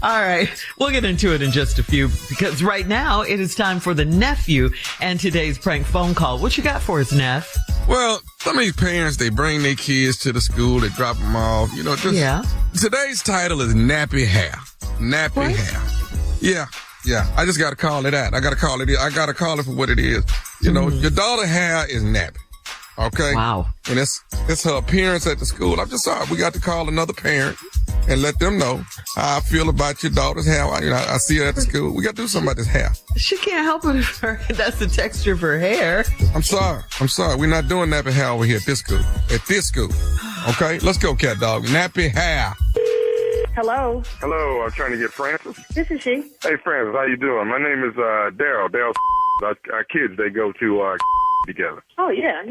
All right. We'll get into it in just a few, because right now it is time for the nephew and today's prank phone call. What you got for us, Neff? Well, some of these parents, they bring their kids to the school, they drop them off. You know, today's title is Nappy Hair. Nappy Hair. Yeah. I just got to call it that. I got to call it for what it is. You know, your daughter's hair is nappy. Okay? Wow. And it's her appearance at the school. I'm just sorry. We got to call another parent and let them know how I feel about your daughter's hair. I see her at the school. We got to do something about this hair. She can't help it if that's the texture of her hair. I'm sorry. We're not doing nappy hair over here at this school. Okay? Let's go, cat dog. Nappy hair. Hello, I'm trying to get Francis. This is she. Hey, Francis, how you doing? My name is Daryl. Our kids, they go to together. Oh, yeah.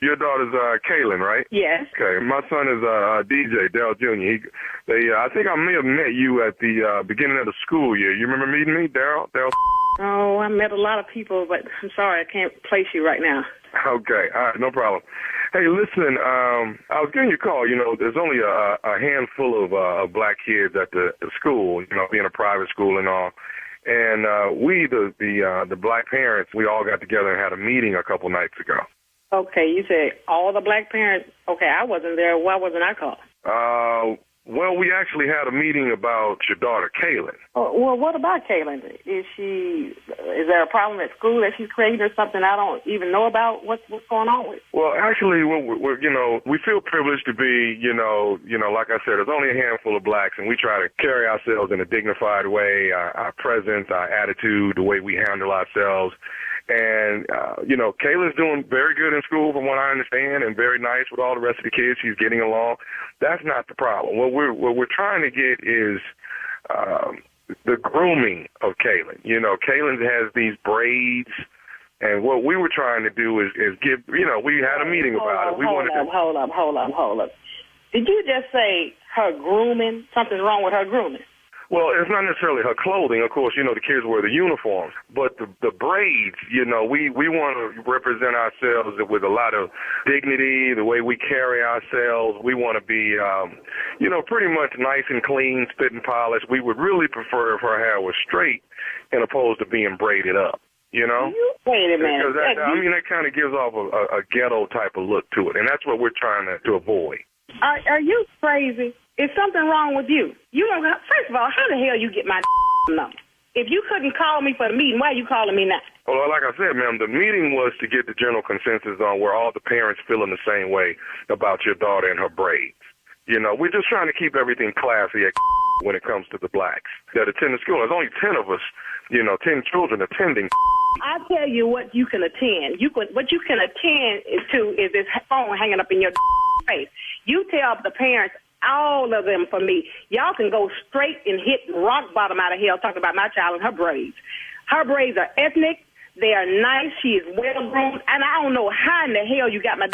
Your daughter's Kaylin, right? Yes. Okay. My son is DJ, Daryl Jr. I think I may have met you at the beginning of the school year. You remember meeting me, Daryl? Oh, I met a lot of people, but I'm sorry, I can't place you right now. Okay. All right, no problem. Hey, listen, I was giving you a call. You know, there's only a handful of black kids at the school, you know, being a private school and all. And we, the black parents, we all got together and had a meeting a couple nights ago. Okay, you said all the black parents. Okay, I wasn't there. Why wasn't I called? Well, we actually had a meeting about your daughter, Kaylin. Oh, well, what about Kaylin? Is there a problem at school that she's created or something I don't even know about? What's going on with? Well, actually, we feel privileged to be, like I said, there's only a handful of blacks, and we try to carry ourselves in a dignified way, our presence, our attitude, the way we handle ourselves. And, Kayla's doing very good in school from what I understand and very nice with all the rest of the kids. She's getting along. That's not the problem. What we're trying to get is the grooming of Kaylin. Kaylin has these braids, and what we were trying to do is give, we had a meeting about it. Hold up. Did you just say her grooming? Something's wrong with her grooming? Well, it's not necessarily her clothing. Of course, the kids wear the uniforms. But the braids, we want to represent ourselves with a lot of dignity, the way we carry ourselves. We want to be, pretty much nice and clean, spit and polished. We would really prefer if her hair was straight and opposed to being braided up, Wait a minute. That kind of gives off a ghetto type of look to it. And that's what we're trying to avoid. Are you crazy? Is something wrong with you? First of all, how the hell you get my number? If you couldn't call me for the meeting, why are you calling me now? Well, like I said, ma'am, the meeting was to get the general consensus on where all the parents feel in the same way about your daughter and her braids. We're just trying to keep everything classy when it comes to the blacks that attend the school. There's only 10 of us, 10 children attending. I tell you what you can attend. What you can attend to is this phone hanging up in your face. You tell the parents all of them for me. Y'all can go straight and hit rock bottom out of hell talking about my child and her braids. Her braids are ethnic. They are nice. She is well-groomed. And I don't know how in the hell you got my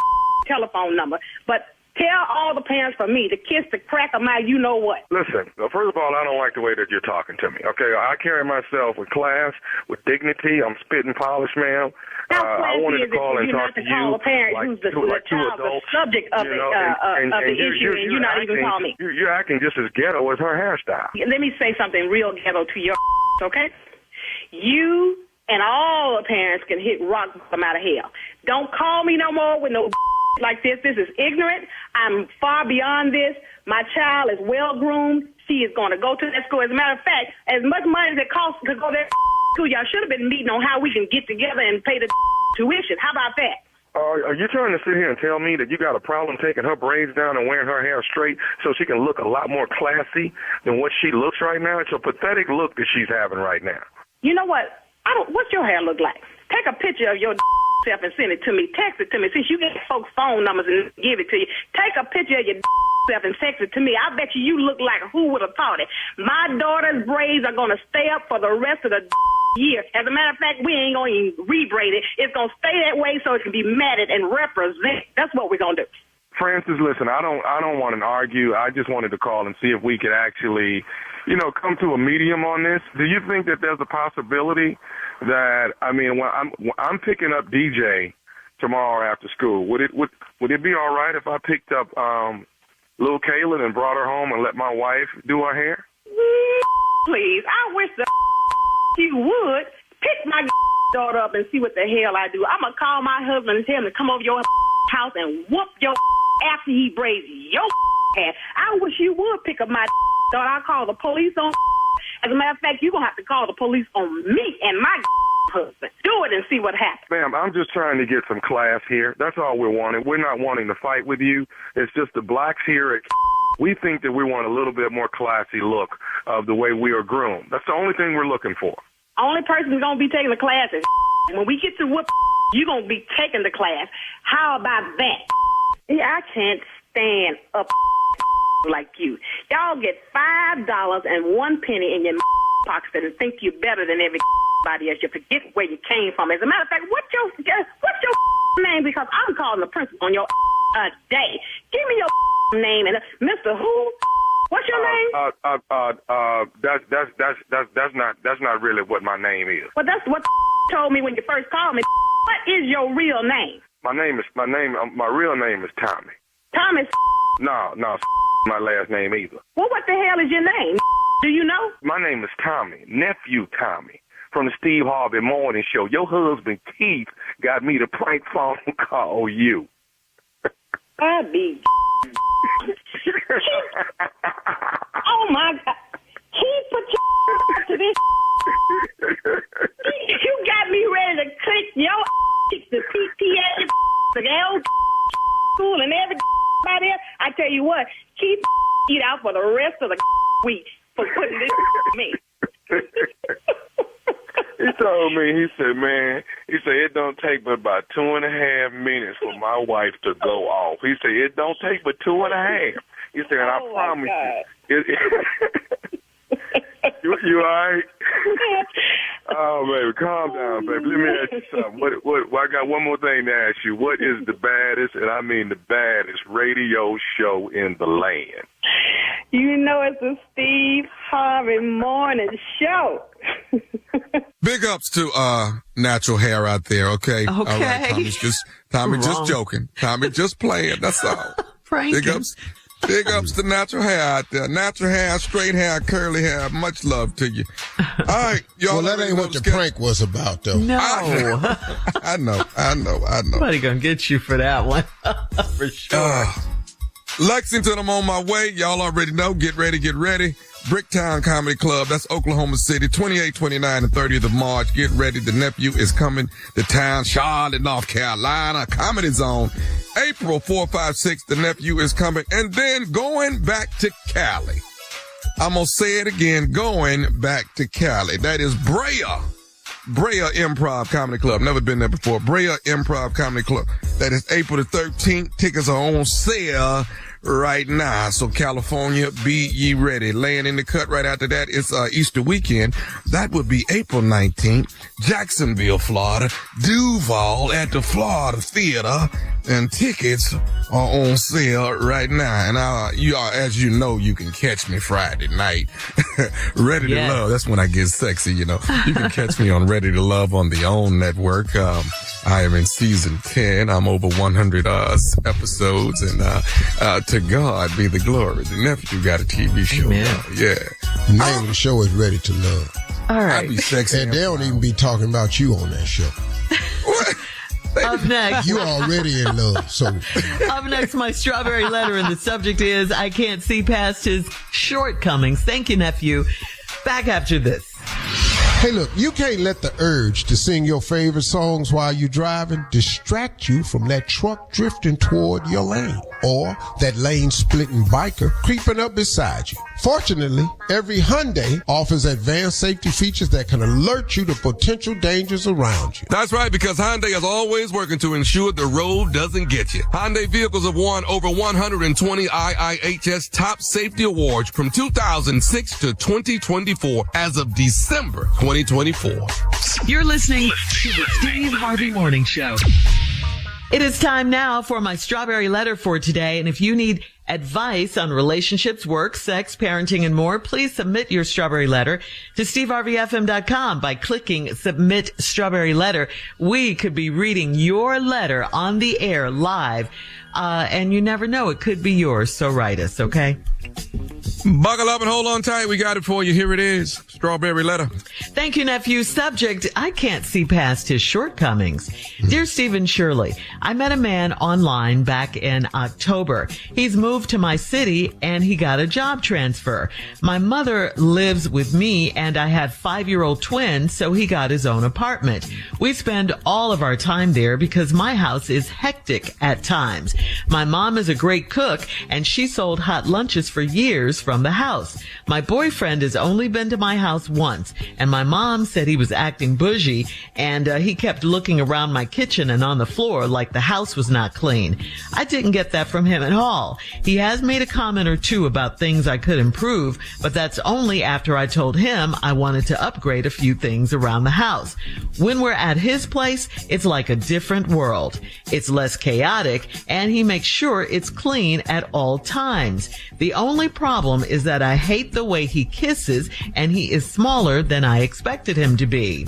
telephone number, but tell all the parents for me to kiss the crack of my you-know-what. Listen, first of all, I don't like the way that you're talking to me, okay? I carry myself with class, with dignity. I'm spitting polish, ma'am. I wanted to call and talk to you call a parent who's the child, the subject of the issue, and you're not even calling me. You're acting just as ghetto as her hairstyle. Let me say something real ghetto to your okay? You and all the parents can hit rock bottom out of hell. Don't call me no more with no like this. This is ignorant. I'm far beyond this. My child is well-groomed. She is going to go to that school. As a matter of fact, as much money as it costs to go to that school, y'all should have been meeting on how we can get together and pay the tuition. How about that? Are you trying to sit here and tell me that you got a problem taking her braids down and wearing her hair straight so she can look a lot more classy than what she looks right now? It's a pathetic look that she's having right now. You know what? What's your hair look like? Take a picture of your self and send it to me. Text it to me. Since you get folks' phone numbers and give it to you, take a picture of your self and text it to me. I bet you look like who would have thought it. My daughter's braids are going to stay up for the rest of the year. As a matter of fact, we ain't going to even rebraid it. It's going to stay that way so it can be matted and represent. That's what we're going to do. Francis, listen, I don't want to argue. I just wanted to call and see if we could actually, come to a medium on this. Do you think that there's a possibility that, when I'm picking up DJ tomorrow after school, would it be all right if I picked up little Kaylin and brought her home and let my wife do her hair? Please, I wish you would pick my daughter up and see what the hell I do. I'm going to call my husband and tell him to come over your house and whoop your after he braids your hair. I wish you would pick up my daughter. I'll call the police on. As a matter of fact, you're going to have to call the police on me and my husband. Do it and see what happens. Ma'am, I'm just trying to get some class here. That's all we're wanting. We're not wanting to fight with you. It's just the blacks here at we think that we want a little bit more classy look of the way we are groomed. That's the only thing we're looking for. Only person who's going to be taking the class is when we get to whoop, you're going to be taking the class. How about that? Yeah, I can't stand up like you. Y'all get $5 and 1 penny in your pockets and think you're better than everybody else. You forget where you came from. As a matter of fact, what's your name? Because I'm calling the principal on your day. Give me your name and Mr. Who? What's your name? That's not really what my name is. Well, that's what told me when you first called me. What is your real name? My real name is Tommy. Thomas? No, my last name either. Well, what the hell is your name? Do you know? My name is Tommy, Nephew Tommy, from the Steve Harvey Morning Show. Your husband Keith got me to prank phone call you. I be. Oh my God! Keith, put your to this. You got me ready to click your the PTA, the L school, and everybody else. I tell you what, keep eat out for the rest of the week for putting this on me. He told me, he said, it don't take but about 2.5 minutes for my wife to go off. He said, it don't take but 2.5. He said, and I promise you. You all right? Oh, baby, calm down, baby. Let me ask you something. I got one more thing to ask you. What is the baddest, and I mean the baddest, radio show in the land? You know it's the Steve Harvey Morning Show. Big ups to natural hair out there, okay? Okay. All right, Tommy just joking. Tommy just playing, that's all. Big ups to natural hair out there. Natural hair, straight hair, curly hair. Much love to you. All right, y'all. Well, that ain't what the prank was about, though. No. I know. Somebody gonna get you for that one. For sure. Lexington, I'm on my way. Y'all already know. Get ready. Bricktown Comedy Club. That's Oklahoma City. 28, 29, and 30th of March. Get ready. The Nephew is coming to town. Charlotte, North Carolina. Comedy Zone. April 4, 5, 6. The Nephew is coming. And then going back to Cali. I'm going to say it again. Going back to Cali. That is Brea Improv Comedy Club. Never been there before. Brea Improv Comedy Club. That is April the 13th. Tickets are on sale right now. So California, be ye ready. Laying in the cut right after that, it's Easter weekend. That would be April 19th. Jacksonville, Florida. Duval at the Florida Theater. And tickets are on sale right now. And as you know, you can catch me Friday night. Ready to Love. That's when I get sexy, You can catch me on Ready to Love on the OWN network. I am in season 10. I'm over 100 episodes. And to God be the glory. The Nephew got a TV show. Amen. Yeah. The name of the show is Ready to Love. All right. I be sexy. And they don't even be talking about you on that show. What? Up next. You already in love, so. Up next, my strawberry letter, and the subject is, I can't see past his shortcomings. Thank you, nephew. Back after this. Hey, look, you can't let the urge to sing your favorite songs while you're driving distract you from that truck drifting toward your lane or that lane-splitting biker creeping up beside you. Fortunately, every Hyundai offers advanced safety features that can alert you to potential dangers around you. That's right, because Hyundai is always working to ensure the road doesn't get you. Hyundai vehicles have won over 120 IIHS top safety awards from 2006 to 2024 as of December 2024. You're listening to the Steve Harvey Morning Show. It is time now for my strawberry letter for today. And if you need advice on relationships, work, sex, parenting, and more, please submit your strawberry letter to steveharveyfm.com by clicking Submit Strawberry Letter. We could be reading your letter on the air live. And you never know, it could be yours. So write us, okay? Buckle up and hold on tight. We got it for you. Here it is. Strawberry letter. Thank you, nephew. Subject, I can't see past his shortcomings. Dear Stephen Shirley, I met a man online back in October. He's moved to my city and he got a job transfer. My mother lives with me and I have 5-year-old twins, so he got his own apartment. We spend all of our time there because my house is hectic at times. My mom is a great cook and she sold hot lunches for years from the house. My boyfriend has only been to my house once, and my mom said he was acting bougie, and he kept looking around my kitchen and on the floor like the house was not clean. I didn't get that from him at all. He has made a comment or two about things I could improve, but that's only after I told him I wanted to upgrade a few things around the house. When we're at his place, it's like a different world. It's less chaotic, and he makes sure it's clean at all times. The only problem is that I hate the way he kisses, and he is smaller than I expected him to be.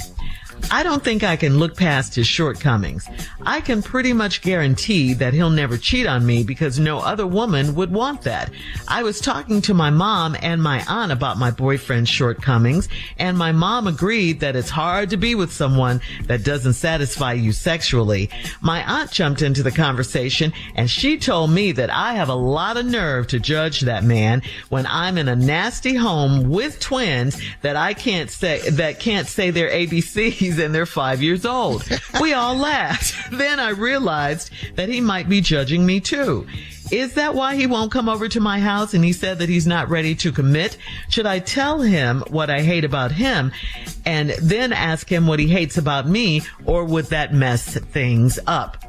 I don't think I can look past his shortcomings. I can pretty much guarantee that he'll never cheat on me because no other woman would want that. I was talking to my mom and my aunt about my boyfriend's shortcomings, and my mom agreed that it's hard to be with someone that doesn't satisfy you sexually. My aunt jumped into the conversation and she told me that I have a lot of nerve to judge that man when I'm in a nasty home with twins that can't say their ABCs and they're 5 years old. We all laughed. Then I realized that he might be judging me too. Is that why he won't come over to my house and he said that he's not ready to commit? Should I tell him what I hate about him and then ask him what he hates about me, or would that mess things up?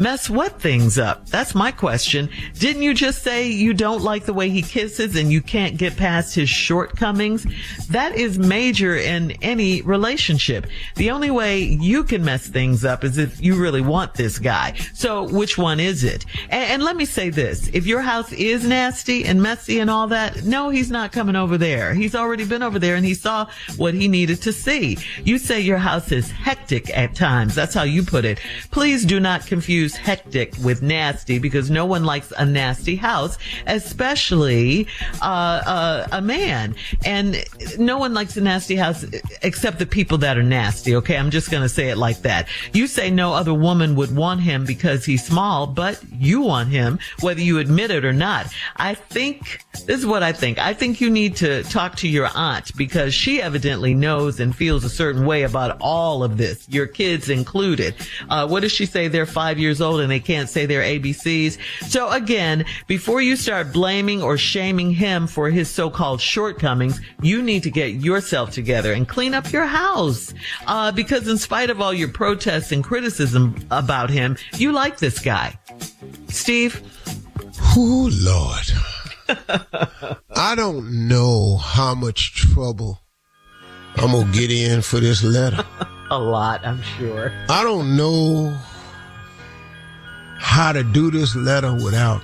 Mess what things up? That's my question. Didn't you just say you don't like the way he kisses and you can't get past his shortcomings? That is major in any relationship. The only way you can mess things up is if you really want this guy. So which one is it? And let me say this. If your house is nasty and messy and all that, no, he's not coming over there. He's already been over there and he saw what he needed to see. You say your house is hectic at times. That's how you put it. Please do not confuse hectic with nasty, because no one likes a nasty house, especially a man. And no one likes a nasty house except the people that are nasty. Okay, I'm just going to say it like that. You say no other woman would want him because he's small, but you want him whether you admit it or not. I think this is what I think. I think you need to talk to your aunt, because she evidently knows and feels a certain way about all of this, your kids included. What does she say? They're 5 years old and they can't say their ABCs. So again, before you start blaming or shaming him for his so-called shortcomings, you need to get yourself together and clean up your house. Because in spite of all your protests and criticism about him, you like this guy. Steve? Oh, Lord. I don't know how much trouble I'm going to get in for this letter. A lot, I'm sure. I don't know how to do this letter without.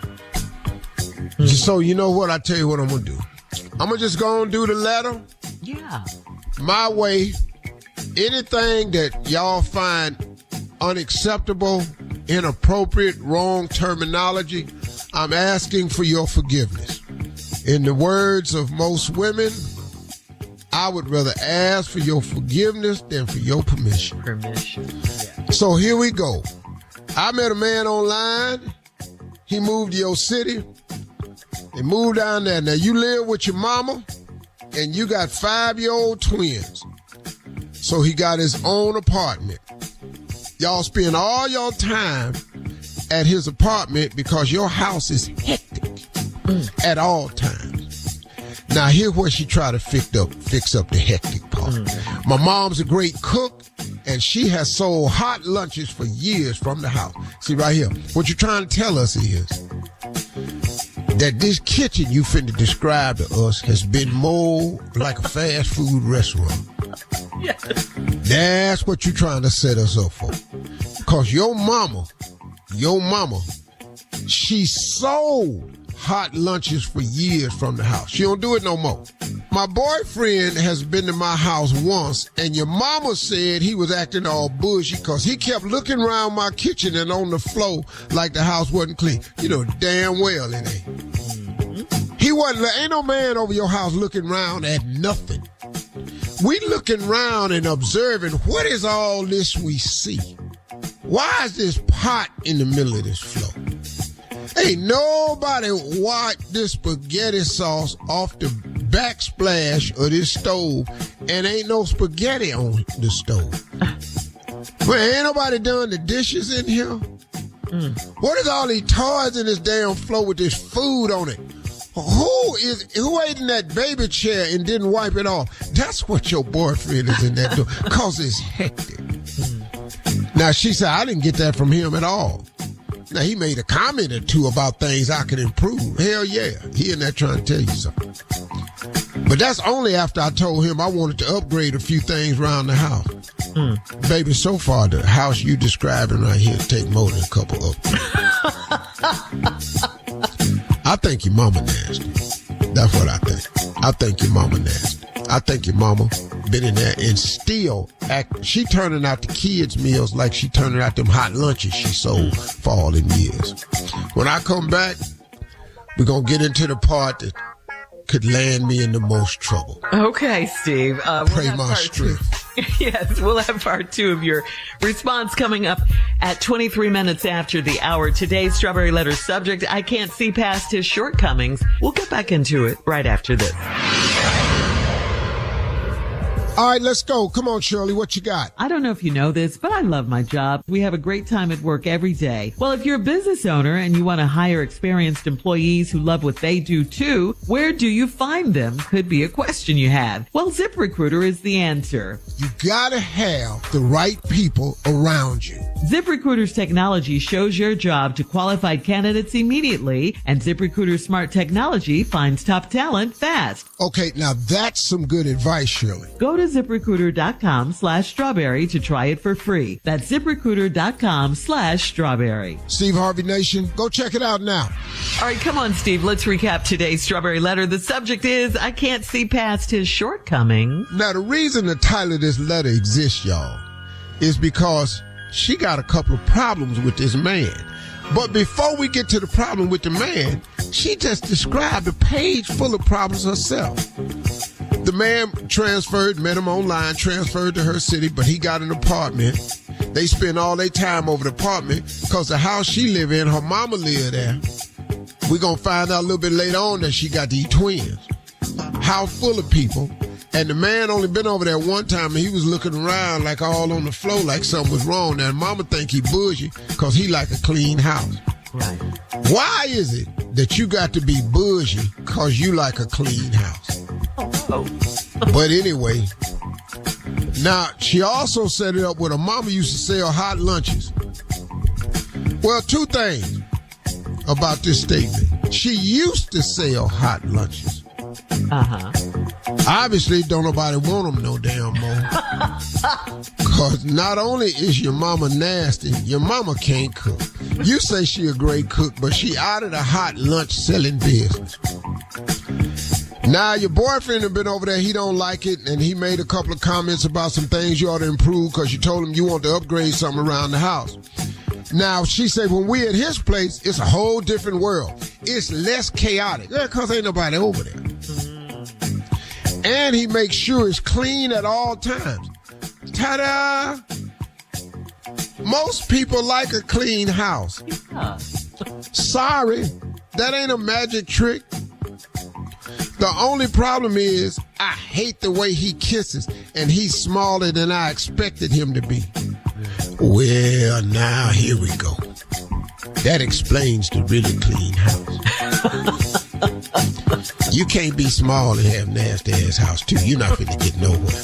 So you know what? I tell you what I'm going to do. I'm going to just go and do the letter. Yeah. My way. Anything that y'all find unacceptable, inappropriate, wrong terminology, I'm asking for your forgiveness. In the words of most women, I would rather ask for your forgiveness than for your permission. Yeah. So here we go. I met a man online. He moved to your city. They moved down there. Now you live with your mama and you got 5-year-old twins. So he got his own apartment. Y'all spend all your time at his apartment because your house is hectic at all times. Now here's where she try to fix up the hectic part. My mom's a great cook and she has sold hot lunches for years from the house. See right here, what you're trying to tell us is that this kitchen you finna describe to us has been more like a fast food restaurant. Yes. That's what you're trying to set us up for. Because your mama, she sold hot lunches for years from the house. She don't do it no more. My boyfriend has been to my house once, and your mama said he was acting all bushy because he kept looking around my kitchen and on the floor like the house wasn't clean. You know damn well it ain't. He wasn't, ain't no man over your house looking around at nothing. We looking around and observing what is all this we see. Why is this pot in the middle of this floor? Ain't nobody wiped this spaghetti sauce off the backsplash of this stove, and ain't no spaghetti on the stove. Well, ain't nobody done the dishes in here? What is all these toys in this damn floor with this food on it? Who ate in that baby chair and didn't wipe it off? That's what your boyfriend is in that door, cause it's hectic. Now she said, I didn't get that from him at all. Now he made a comment or two about things I could improve. Hell yeah, he in there trying to tell you something. But that's only after I told him I wanted to upgrade a few things around the house. Baby, so far the house you describing right here take more than a couple upgrades. I think your mama nasty. That's what I think. I think your mama nasty. I think your mama been in there and still she turning out the kids' meals like she turning out them hot lunches she sold for all them years. When I come back, we're going to get into the part that could land me in the most trouble. Okay, Steve. Pray my strength. Yes, we'll have part 2 of your response coming up at 23 minutes after the hour. Today's Strawberry Letter subject, I can't see past his shortcomings. We'll get back into it right after this. All right, let's go. Come on, Shirley. What you got? I don't know if you know this, but I love my job. We have a great time at work every day. Well, if you're a business owner and you want to hire experienced employees who love what they do too, where do you find them? Could be a question you have. Well, ZipRecruiter is the answer. You gotta have the right people around you. ZipRecruiter's technology shows your job to qualified candidates immediately, and ZipRecruiter's smart technology finds top talent fast. Okay, now that's some good advice, Shirley. Go to ZipRecruiter.com/strawberry to try it for free. That's ZipRecruiter.com/strawberry. Steve Harvey Nation, go check it out now. All right, come on, Steve. Let's recap today's Strawberry Letter. The subject is, I can't see past his shortcomings. Now, the reason the title of this letter exists, y'all, is because she got a couple of problems with this man. But before we get to the problem with the man, she just described a page full of problems herself. The man met him online, transferred to her city, but he got an apartment. They spend all their time over the apartment because the house she live in, her mama live there. We're going to find out a little bit later on that she got these twins. House full of people. And the man only been over there one time, and he was looking around like all on the floor like something was wrong. Now, mama think he bougie because he like a clean house. Right. Why is it that you got to be bougie because you like a clean house? Oh. But anyway, now she also set it up where her mama used to sell hot lunches. Well, 2 things. about this statement. She used to sell hot lunches. Obviously, don't nobody want them no damn more. Because not only is your mama nasty, your mama can't cook. You say she a great cook, but she out of the hot lunch selling business. Now, your boyfriend have been over there, he don't like it, and he made a couple of comments about some things you ought to improve because you told him you want to upgrade something around the house. Now, she said when we at his place, it's a whole different world. It's less chaotic. Yeah, because ain't nobody over there. And he makes sure it's clean at all times. Ta-da! Most people like a clean house. Yeah. Sorry, that ain't a magic trick. The only problem is I hate the way he kisses, and he's smaller than I expected him to be. Well, now here we go. That explains the really clean house. You can't be small and have nasty-ass house, too. You're not finna get nowhere.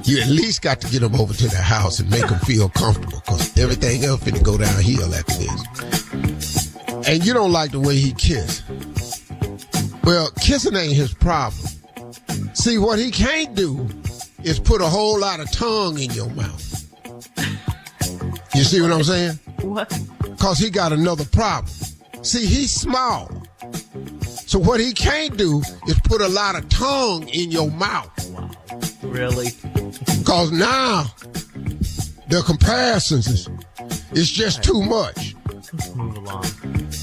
You at least got to get them over to the house and make them feel comfortable, because everything else finna go downhill after this. And you don't like the way he kissed. Well, kissing ain't his problem. See, what he can't do is put a whole lot of tongue in your mouth. You see what I'm saying? What? Because he got another problem. See, he's small. So what he can't do is put a lot of tongue in your mouth. Wow. Really? Because now, the comparisons is just too much. Let's move along.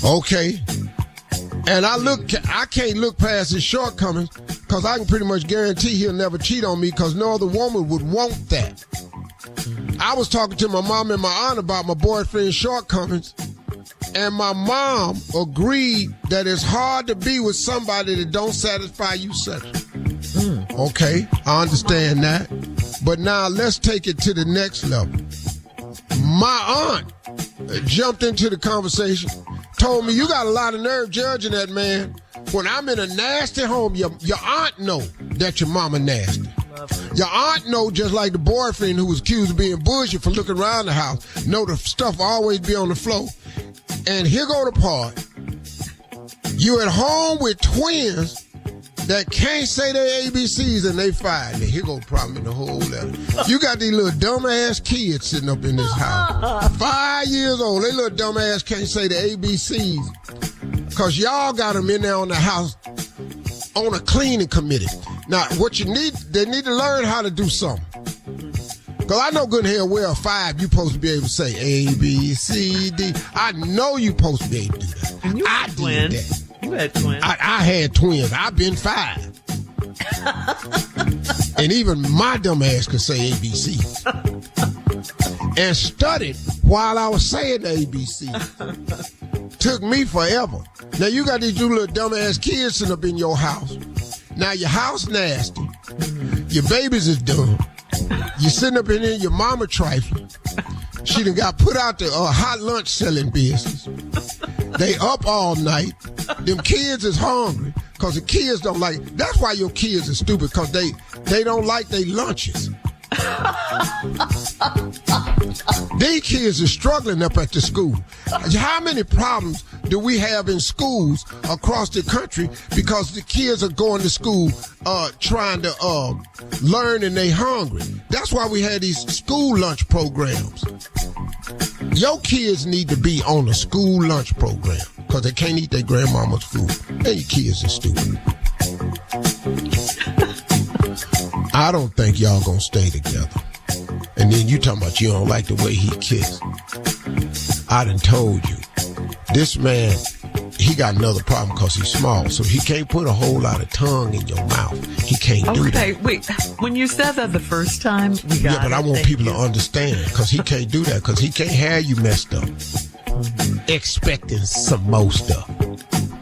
Okay. And I can't look past his shortcomings because I can pretty much guarantee he'll never cheat on me because no other woman would want that. I was talking to my mom and my aunt about my boyfriend's shortcomings, and my mom agreed that it's hard to be with somebody that don't satisfy you sexually. Okay, I understand that. But now let's take it to the next level. My aunt jumped into the conversation, told me, you got a lot of nerve judging that man. When I'm in a nasty home, your aunt know that your mama nasty. Your aunt know, just like the boyfriend who was accused of being bullshit for looking around the house, know the stuff always be on the floor. And here go the part. You at home with twins that can't say their ABCs and they fired. Now, here go the problem in the whole letter. You got these little dumbass kids sitting up in this house. 5 years old. They little dumbass can't say the ABCs because y'all got them in there on the house on a cleaning committee. Now, what they need to learn how to do something. Because I know good and hell well 5, you supposed to be able to say A, B, C, D. I know you supposed to be able to do that. And you had twins. Did that. You had twins. I had twins. I've been 5. And even my dumb ass could say ABC. And studied while I was saying the ABC. Took me forever. Now you got these two little dumb ass kids sitting up in your house. Now your house nasty. Your babies is dumb. You sitting up in there, your mama trifling. She done got put out the hot lunch selling business. They up all night. Them kids is hungry because the kids don't like. That's why your kids are stupid, because they don't like their lunches. These kids are struggling up at the school. How many problems do we have in schools across the country because the kids are going to school trying to learn and they hungry? That's why we have these school lunch programs. Your kids need to be on a school lunch program because they can't eat their grandmama's food. And your kids are stupid. I don't think y'all gonna stay together. And then you talking about you don't like the way he kissed. I done told you. This man, he got another problem because he's small, so he can't put a whole lot of tongue in your mouth. He can't do that. Okay, wait. When you said that the first time, we got Yeah, but I want people to understand, because he can't do that, because he can't have you messed up. Expecting some more stuff.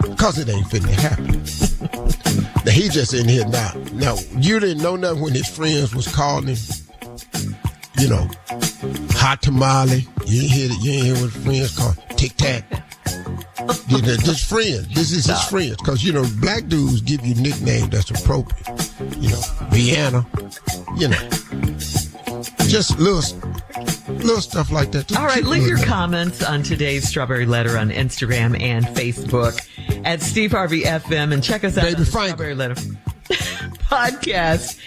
Because it ain't finna happen. Now, he just in here now. Now, you didn't know nothing when his friends was calling him, you know, hot tamale. You ain't hear what his friends call tic-tac. This friend. This is his friends. Because, you know, black dudes give you nicknames that's appropriate. You know, Rihanna. You know. Just little Little stuff like that. All right, leave your comments on today's Strawberry Letter on Instagram and Facebook at Steve Harvey FM, and check us out on the Strawberry Letter podcast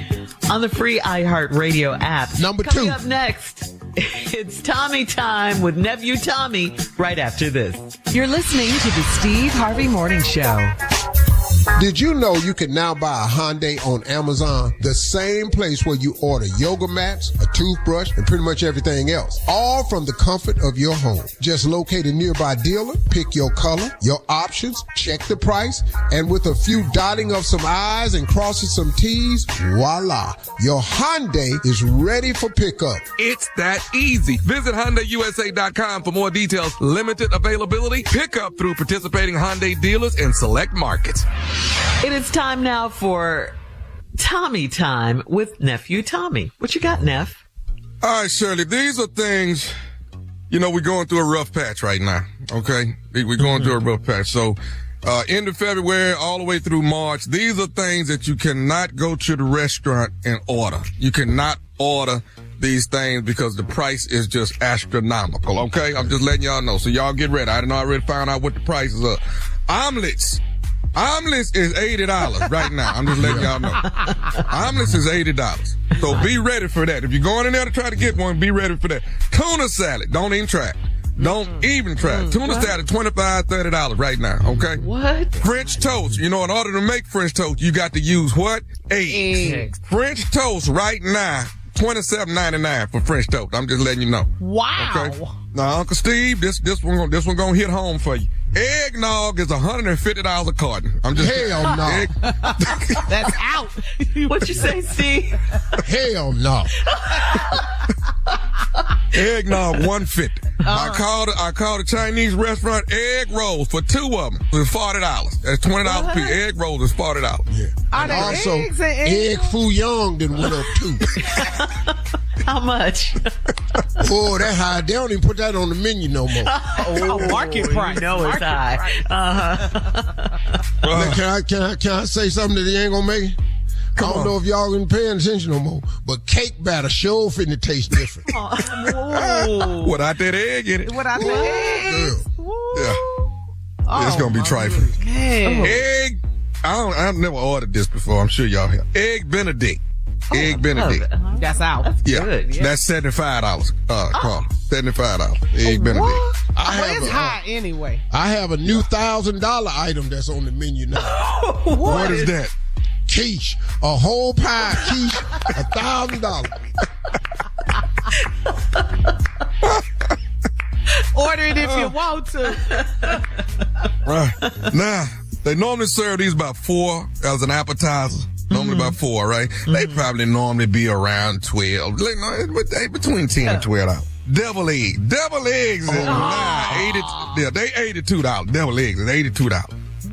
on the free iHeartRadio app. Coming up next, it's Tommy time with Nephew Tommy right after this. You're listening to the Steve Harvey Morning Show. Did you know you can now buy a Hyundai on Amazon? The same place where you order yoga mats, a toothbrush, and pretty much everything else. All from the comfort of your home. Just locate a nearby dealer, pick your color, your options, check the price, and with a few dotting of some I's and crossing some T's, voila. Your Hyundai is ready for pickup. It's that easy. Visit HyundaiUSA.com for more details. Limited availability. Pickup through participating Hyundai dealers in select markets. It is time now for Tommy time with Nephew Tommy. What you got, Neff? All right, Shirley, these are things, we're going through a rough patch right now, okay? We're going through a rough patch. So, end of February all the way through March, these are things that you cannot go to the restaurant and order. You cannot order these things because the price is just astronomical, okay? I'm just letting y'all know. So y'all get ready. I done already found out what the prices are. Omelets is $80 right now. I'm just letting y'all know. Omelets is $80. So be ready for that. If you're going in there to try to get one, be ready for that. Tuna salad, don't even try it. Don't even try it. Tuna salad, $25, $30 right now, okay? What? French toast. In order to make French toast, you got to use what? Eggs. French toast right now, $27.99 for French toast. I'm just letting you know. Wow. Okay? Now, Uncle Steve, this one gonna hit home for you. Eggnog is $150 a carton. I'm just hell no. That's out. What you say, Steve? Hell no. Eggnog $150. I called a Chinese restaurant egg rolls for two of them. It's $40. That's $20 a piece. Egg rolls is $40. Yeah. Are there also, eggs and egg Foo Young then went up too. How much? Oh, that high. They don't even put that on the menu no more. Market price. It's high. Can I say something that he ain't gonna make? I don't know if y'all been paying attention no more, but cake batter sure finna taste different. Without that egg in it. Without the eggs. Yeah. It's gonna be trifling. Egg. I've never ordered this before. I'm sure y'all have. Egg Benedict. Egg Benedict. That's out. That's good. Yeah. That's $75. Carl. $75. Egg Benedict. It's high anyway. I have a new $1,000 item that's on the menu now. What is that? Quiche. A whole pie of quiche. $1,000. Order it if you want to. Right. Now, they normally serve these about 4 as an appetizer. Normally about 4, right? They probably normally be around 12. Between 10 and $12. Devil eggs. Devil eggs is they $82. Devil eggs is $82.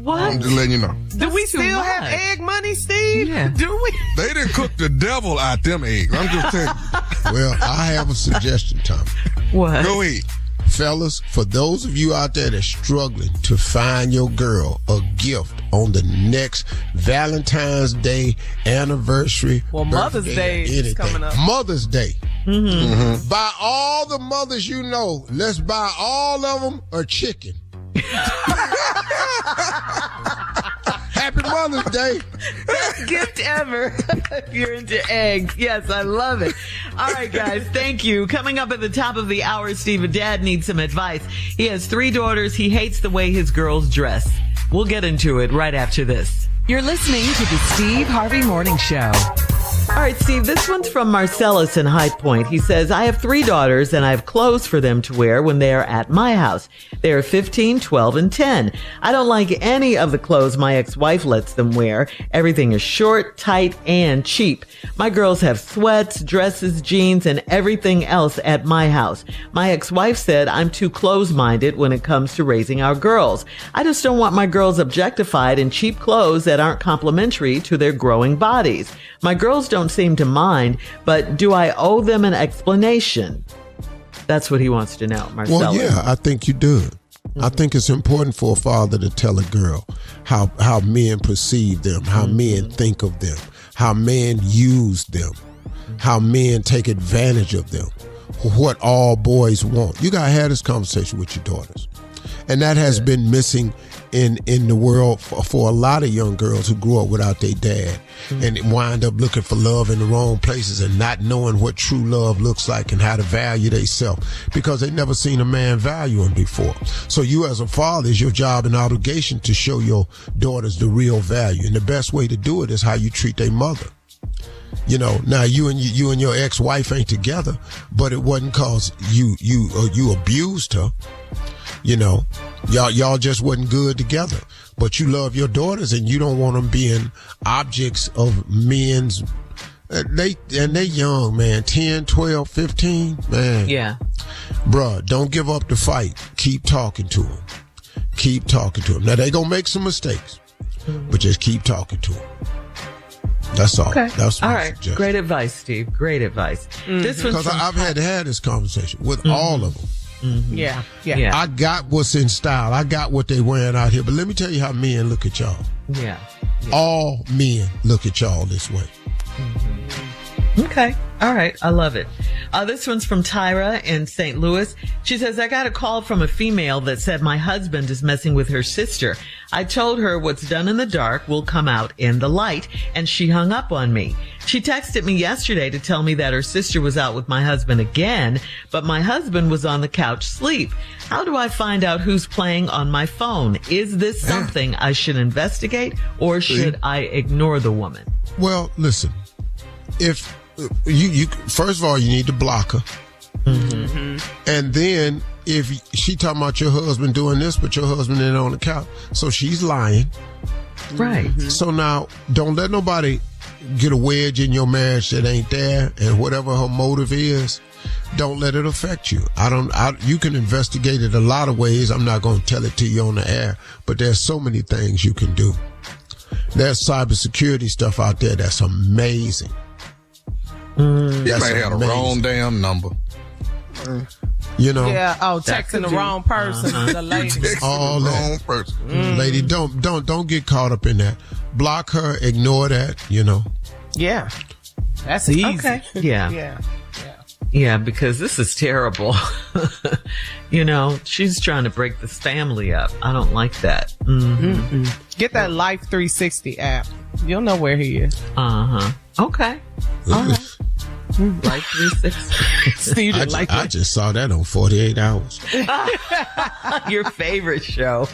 What? I'm just letting you know. Do we still have egg money, Steve? Yeah. Do we? They didn't cook the devil out them eggs. I'm just telling you. Well, I have a suggestion, Tommy. What? Go ahead. Fellas, for those of you out there that's struggling to find your girl a gift on the next Valentine's Day, anniversary, Mother's Day is coming up. Mother's Day. Mm-hmm. By all the mothers you know, let's buy all of them a chicken. Happy Mother's Day. Best gift ever if you're into eggs. Yes, I love it. All right, guys, thank you. Coming up at the top of the hour, Steve, Dad needs some advice. He has 3 daughters. He hates the way his girls dress. We'll get into it right after this. You're listening to the Steve Harvey Morning Show. All right, Steve, this one's from Marcellus in High Point. He says, I have 3 daughters and I have clothes for them to wear when they are at my house. They are 15, 12, and 10. I don't like any of the clothes my ex-wife lets them wear. Everything is short, tight, and cheap. My girls have sweats, dresses, jeans, and everything else at my house. My ex-wife said I'm too close-minded when it comes to raising our girls. I just don't want my girls objectified in cheap clothes that aren't complimentary to their growing bodies. My girls don't seem to mind, but do I owe them an explanation? That's what he wants to know, Marcelo. Well, yeah, I think you do. I think it's important for a father to tell a girl how men perceive them, how men think of them, how men use them, how men take advantage of them. what all boys want. You got to have this conversation with your daughters. And that has been missing in the world for a lot of young girls who grew up without their dad and wind up looking for love in the wrong places and not knowing what true love looks like and how to value themselves because they never seen a man value them before. So you as a father, is your job and obligation to show your daughters the real value. And the best way to do it is how you treat their mother. You know, now you and your ex-wife ain't together, but it wasn't cause you abused her. You know, y'all just wasn't good together, but you love your daughters and you don't want them being objects of men's, they young, man, 10, 12, 15, man. Yeah. Bruh, don't give up the fight. Keep talking to them. Keep talking to them. Now they gonna make some mistakes, but just keep talking to them. That's all. Okay. That's all right. Suggestion. Great advice, Steve. Great advice. This one's because I've had to have this conversation with all of them. Yeah. I got what's in style. I got what they wearing out here. But let me tell you how men look at y'all. Yeah. All men look at y'all this way. Okay. All right. I love it. This one's from Tyra in St. Louis. She says, I got a call from a female that said my husband is messing with her sister. I told her what's done in the dark will come out in the light, and she hung up on me. She texted me yesterday to tell me that her sister was out with my husband again, but my husband was on the couch asleep. How do I find out who's playing on my phone? Is this something I should investigate, or should I ignore the woman? Well, listen, if you first of all, you need to block her. And then if she talking about your husband doing this, but your husband ain't on the couch, so she's lying. Right. So now don't let nobody get a wedge in your marriage that ain't there, and whatever her motive is, don't let it affect you. You can investigate it a lot of ways. I'm not going to tell it to you on the air, but there's so many things you can do. There's cybersecurity stuff out there that's amazing. You might have the wrong damn number. You know? Yeah. Oh, texting the wrong person. The lady. All that. Wrong person. Lady, don't get caught up in that. Block her, ignore that, you know. Yeah. That's easy. Okay. Yeah. Yeah. Yeah, because this is terrible. You know, she's trying to break this family up. I don't like that. Get that Life 360 app. You'll know where he is. Okay. All right. Life 360. Steve I just saw that on 48 Hours. Your favorite show.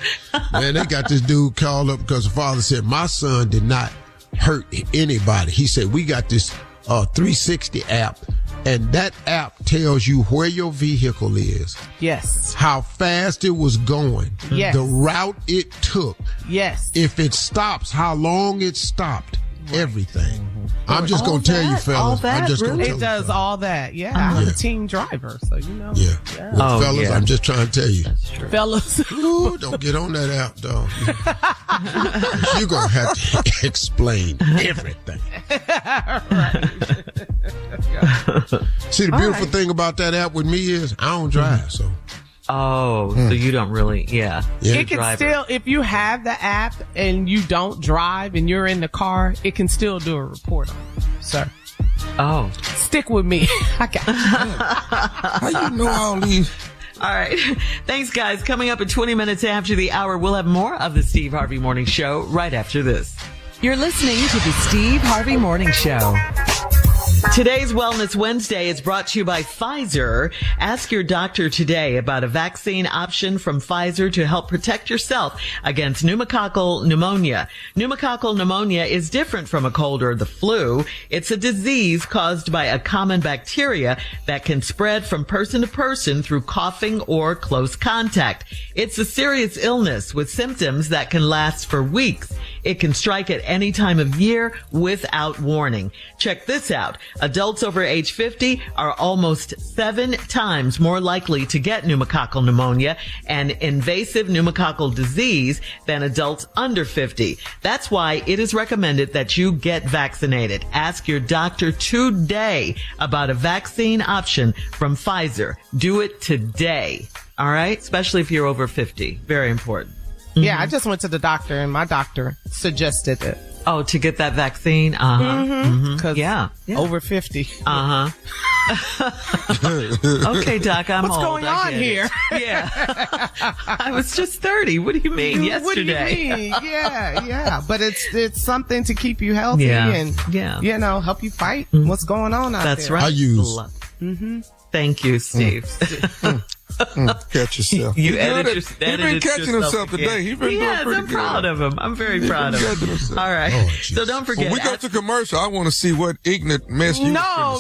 Man, they got this dude called up because the father said, my son did not hurt anybody. He said, we got this 360 app. And that app tells you where your vehicle is. Yes. How fast it was going. Yes. The route it took. Yes. If it stops, how long it stopped. Everything. I'm just going to tell you, fellas. I'm just going to tell you. It does all that. Yeah. I'm a team driver, so you know. Yeah. Well, fellas, I'm just trying to tell you. Fellas. Ooh, don't get on that app, dog. You're going to have to explain everything. See, the beautiful thing about that app with me is I don't drive, so. Oh, so you don't really, yeah. It can still, if you have the app and you don't drive and you're in the car, it can still do a report on you, sir. Oh. Stick with me. I got you. How you know all these? All right. Thanks, guys. Coming up in 20 minutes after the hour, we'll have more of the Steve Harvey Morning Show right after this. You're listening to the Steve Harvey Morning Show. Today's Wellness Wednesday is brought to you by Pfizer. Ask your doctor today about a vaccine option from Pfizer to help protect yourself against pneumococcal pneumonia. Pneumococcal pneumonia is different from a cold or the flu. It's a disease caused by a common bacteria that can spread from person to person through coughing or close contact. It's a serious illness with symptoms that can last for weeks. It can strike at any time of year without warning. Check this out. Adults over age 50 are almost 7 times more likely to get pneumococcal pneumonia, an invasive pneumococcal disease, than adults under 50. That's why it is recommended that you get vaccinated. Ask your doctor today about a vaccine option from Pfizer. Do it today. All right? Especially if you're over 50. Very important. Yeah, I just went to the doctor and my doctor suggested it. Oh, to get that vaccine? Because yeah. over 50. Okay, Doc, I'm What's old. going on here? Yeah. I was just 30. What do you mean yesterday? What do you mean? Yeah. But it's something to keep you healthy and, help you fight what's going on out there. That's right. I use. Mm-hmm. Thank you, Steve. Catch yourself. You He's been catching himself today. He's been doing pretty I'm good. proud of him. I'm very proud of him. All right. Oh, so don't forget. When we go to commercial, I want to see what ignorant mess you No.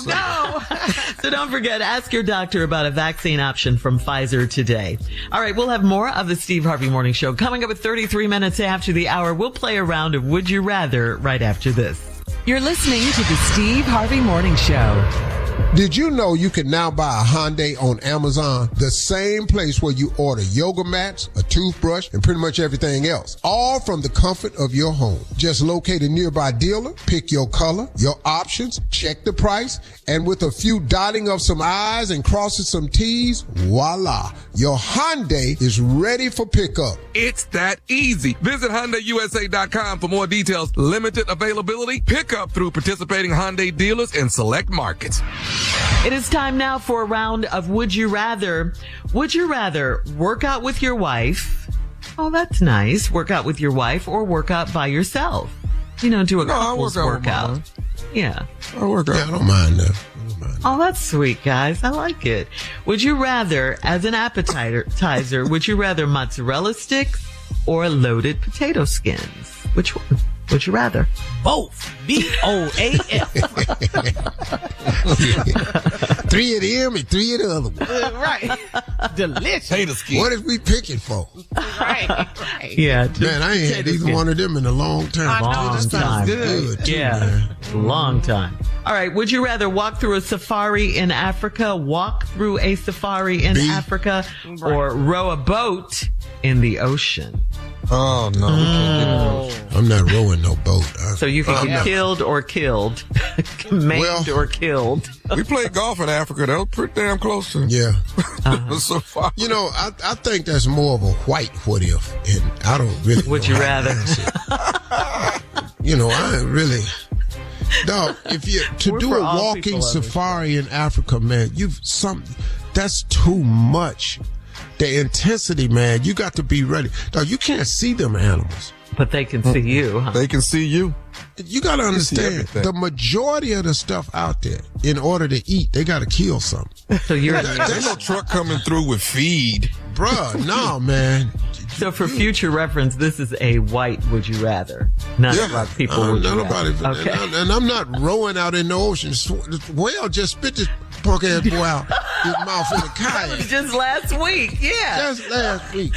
So don't forget, ask your doctor about a vaccine option from Pfizer today. All right, we'll have more of the Steve Harvey Morning Show coming up at 33 minutes after the hour. We'll play a round of Would You Rather right after this. You're listening to the Steve Harvey Morning Show. Did you know you can now buy a Hyundai on Amazon? The same place where you order yoga mats, a toothbrush, and pretty much everything else. All from the comfort of your home. Just locate a nearby dealer, pick your color, your options, check the price, and with a few dotting of some I's and crossing some T's, voila. Your Hyundai is ready for pickup. It's that easy. Visit HyundaiUSA.com for more details. Limited availability. Pickup through participating Hyundai dealers in select markets. It is time now for a round of Would You Rather. Would you rather work out with your wife? Oh, that's nice. Work out with your wife or work out by yourself. Do a couples workout. Yeah. I don't mind that. Oh, that's sweet, guys. I like it. Would you rather, as an appetizer, would you rather mozzarella sticks or loaded potato skins? Which one? Would you rather? Both. BOAF. 3 of them and 3 of the other one. Right. Delicious. Potato skin. What is we picking for? Right. Yeah. Man, I ain't had either one of them in a long time. Long time. Good too, Yeah. man. Long time. All right. Would you rather walk through a safari in Africa, Africa, or row a boat in the ocean? Oh, no. We can't do that. I'm not rowing no boat. So you can get killed or killed. Maimed or killed. We played golf in Africa. That was pretty damn close to. Yeah. So far. I think that's more of a white what if, and I don't really. Would you rather? I ain't really. Dog, if you do a walking safari in Africa, man, that's too much. The intensity, man, you got to be ready. Dog, you can't see them animals. But they can see you, huh? They can see you. You got to understand, the majority of the stuff out there, in order to eat, they got to kill something. So there's no truck coming through with feed. Bruh, no, man. So for future reference, this is a white would you rather. Not about people would you rather. Okay. And I'm not rowing out in the ocean. Whale just spit this punk ass boy out his mouth in a kayak. Just last week, yeah. Just last week.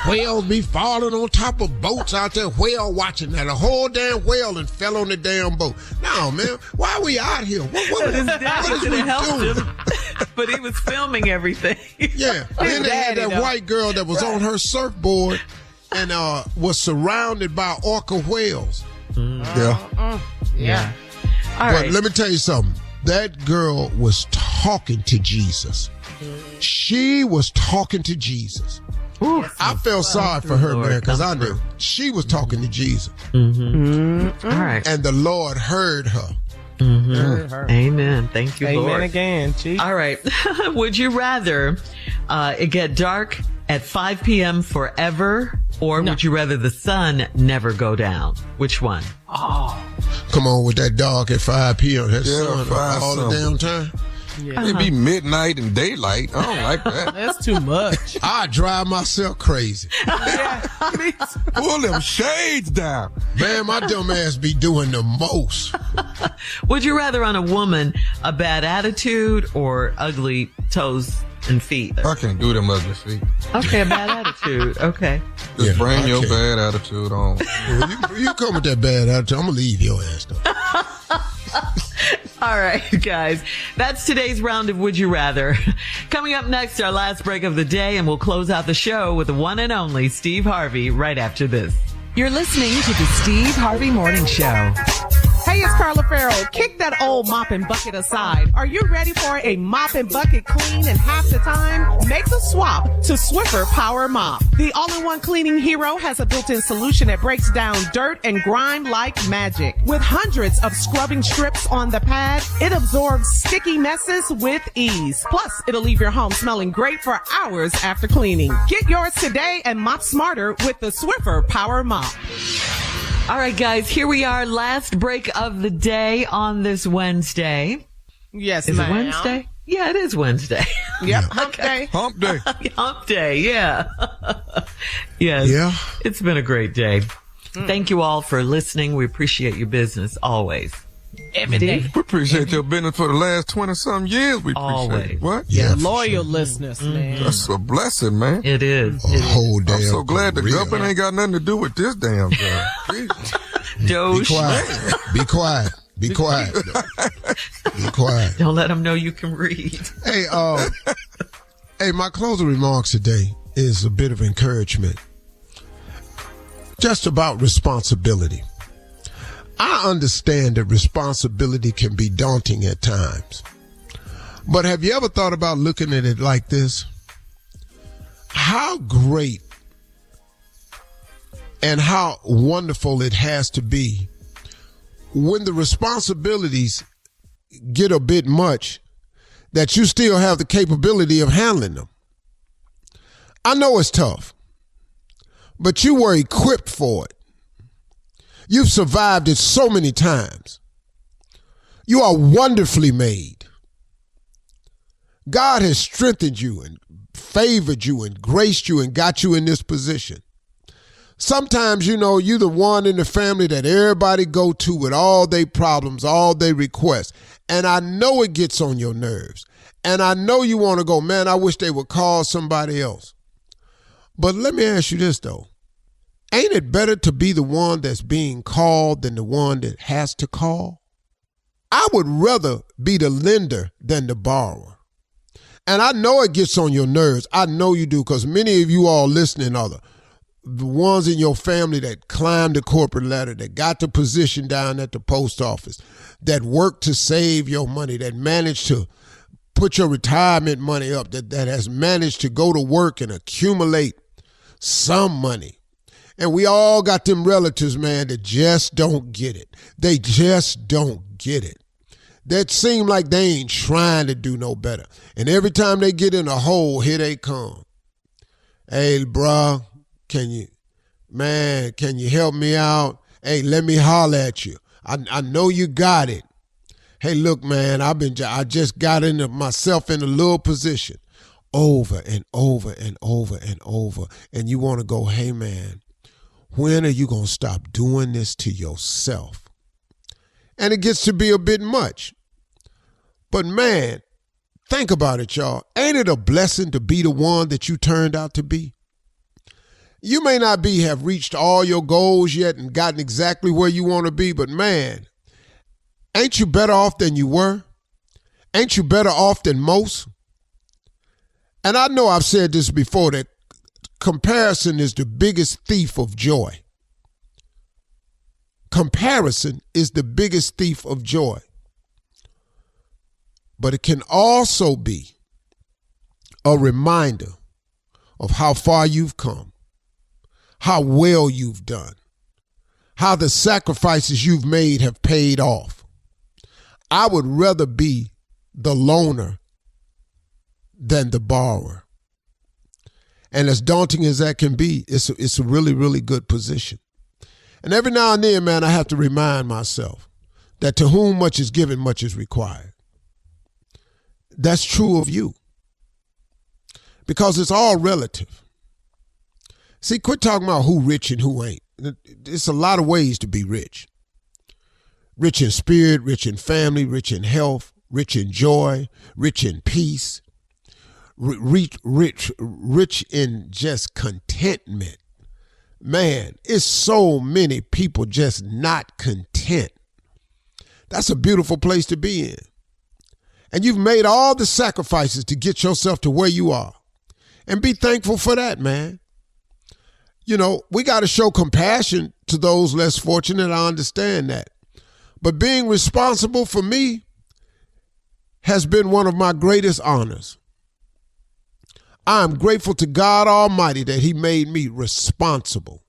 Whales be falling on top of boats out there, whale watching that. A whole damn whale and fell on the damn boat. No, man. Why are we out here? What is we doing? Him, but he was filming everything. Yeah. Then they had that white girl that was on her surfboard and was surrounded by orca whales. Yeah. But let me tell you something. That girl was talking to Jesus. She was talking to Jesus. Ooh, I felt sorry for her, man, because I knew she was talking to Jesus. Mm-hmm. All right. And the Lord heard her. Mm-hmm. Heard her. Amen. Thank you, Lord. Amen again. Gee. All right. Would you rather it get dark at 5 p.m. forever, or would you rather the sun never go down? Which one? Oh. Come on with that dark at 5 p.m. That sun all the damn time. Yeah. It'd be midnight and daylight. I don't like that. That's too much. I drive myself crazy. Pull them shades down. Man, my dumb ass be doing the most. Would you rather on a woman a bad attitude or ugly toes and feet? I can't do them ugly feet. Okay, a bad attitude. Okay. Just bring your bad attitude on. You come with that bad attitude, I'm going to leave your ass though. All right, guys. That's today's round of Would You Rather. Coming up next, our last break of the day, and we'll close out the show with the one and only Steve Harvey right after this. You're listening to the Steve Harvey Morning Show. Hey, it's Carla Farrell. Kick that old mop and bucket aside. Are you ready for a mop and bucket clean in half the time? Make the swap to Swiffer Power Mop. The all-in-one cleaning hero has a built-in solution that breaks down dirt and grime like magic. With hundreds of scrubbing strips on the pad, it absorbs sticky messes with ease. Plus, it'll leave your home smelling great for hours after cleaning. Get yours today and mop smarter with the Swiffer Power Mop. All right, guys, here we are. Last break of the day on this Wednesday. Yes, Is ma'am. it Wednesday? Yeah, it is Wednesday. Yep, hump day. Hump day. Hump day, yeah. Yes. Yeah. It's been a great day. Thank you all for listening. We appreciate your business always. Every day. We appreciate your business for the last 20-something years. We appreciate Always. it. What? Yeah, Loyal listeners, man. That's a blessing, man. It is. a whole damn I'm so glad the career. government ain't got nothing to do with this damn job. Jesus. Be Doge. quiet. Be quiet. Be quiet. Be quiet. Don't let them know you can read. Hey, my closing remarks today is a bit of encouragement. Just about responsibility. I understand that responsibility can be daunting at times. But have you ever thought about looking at it like this? How great and how wonderful it has to be when the responsibilities get a bit much that you still have the capability of handling them. I know it's tough, but you were equipped for it. You've survived it so many times. You are wonderfully made. God has strengthened you and favored you and graced you and got you in this position. Sometimes, you know, you're the one in the family that everybody go to with all their problems, all their requests. And I know it gets on your nerves. And I know you want to go, man, I wish they would call somebody else. But let me ask you this, though. Ain't it better to be the one that's being called than the one that has to call? I would rather be the lender than the borrower. And I know it gets on your nerves. I know you do, because many of you all listening are the ones in your family that climbed the corporate ladder, that got the position down at the post office, that worked to save your money, that managed to put your retirement money up, that has managed to go to work and accumulate some money. And we all got them relatives, man, that just don't get it. They just don't get it. That seem like they ain't trying to do no better. And every time they get in a hole, here they come. Hey, bruh, can you help me out? Hey, let me holler at you. I know you got it. Hey, look, man, I just got into myself in a little position over and over and over and over. And you want to go, hey, man, when are you going to stop doing this to yourself? And it gets to be a bit much. But man, think about it, y'all. Ain't it a blessing to be the one that you turned out to be? You may not have reached all your goals yet and gotten exactly where you want to be, but man, ain't you better off than you were? Ain't you better off than most? And I know I've said this before, that comparison is the biggest thief of joy. Comparison is the biggest thief of joy. But it can also be a reminder of how far you've come, how well you've done, how the sacrifices you've made have paid off. I would rather be the loaner than the borrower. And as daunting as that can be, it's a really, really good position. And every now and then, man, I have to remind myself that to whom much is given, much is required. That's true of you. Because it's all relative. See, quit talking about who rich and who ain't. It's a lot of ways to be rich. Rich in spirit, rich in family, rich in health, rich in joy, rich in peace, rich in just contentment. Man, it's so many people just not content. That's a beautiful place to be in. And you've made all the sacrifices to get yourself to where you are. And be thankful for that, man. You know, we got to show compassion to those less fortunate. I understand that. But being responsible for me has been one of my greatest honors. I am grateful to God Almighty that he made me responsible.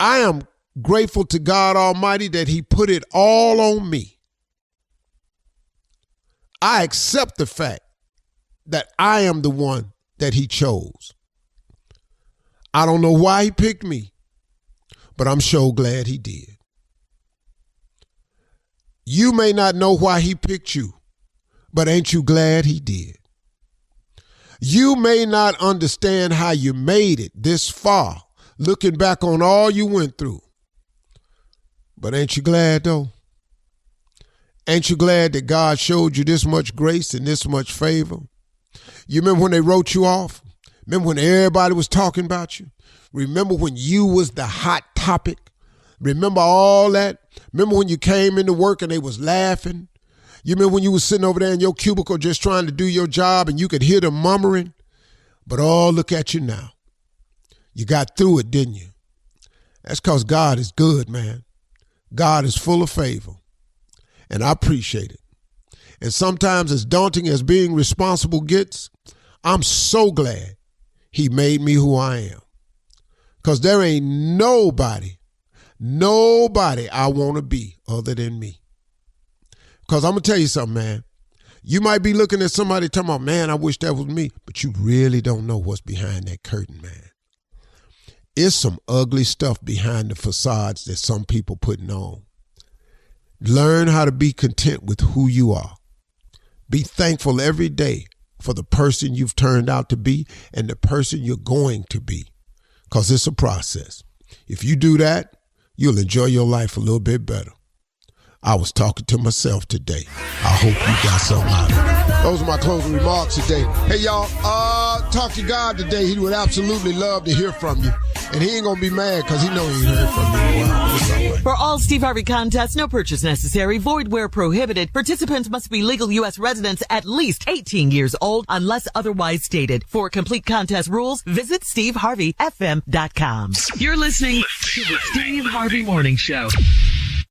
I am grateful to God Almighty that he put it all on me. I accept the fact that I am the one that he chose. I don't know why he picked me, but I'm sure glad he did. You may not know why he picked you, but ain't you glad he did? You may not understand how you made it this far, looking back on all you went through, but ain't you glad though? Ain't you glad that God showed you this much grace and this much favor? You remember when they wrote you off? Remember when everybody was talking about you? Remember when you was the hot topic? Remember all that? Remember when you came into work and they was laughing? You remember when you was sitting over there in your cubicle just trying to do your job and you could hear them murmuring? But oh, look at you now. You got through it, didn't you? That's because God is good, man. God is full of favor. And I appreciate it. And sometimes as daunting as being responsible gets, I'm so glad he made me who I am. Because there ain't nobody I want to be other than me. Because I'm going to tell you something, man. You might be looking at somebody talking about, man, I wish that was me. But you really don't know what's behind that curtain, man. It's some ugly stuff behind the facades that some people putting on. Learn how to be content with who you are. Be thankful every day for the person you've turned out to be and the person you're going to be. Because it's a process. If you do that, you'll enjoy your life a little bit better. I was talking to myself today. I hope you got something out of it. Those are my closing remarks today. Hey, y'all, talk to God today. He would absolutely love to hear from you. And he ain't going to be mad because he know he ain't heard from you in a while. It's all right. For all Steve Harvey contests, no purchase necessary, void where prohibited. Participants must be legal U.S. residents at least 18 years old unless otherwise stated. For complete contest rules, visit SteveHarveyFM.com. You're listening to the Steve Harvey Morning Show.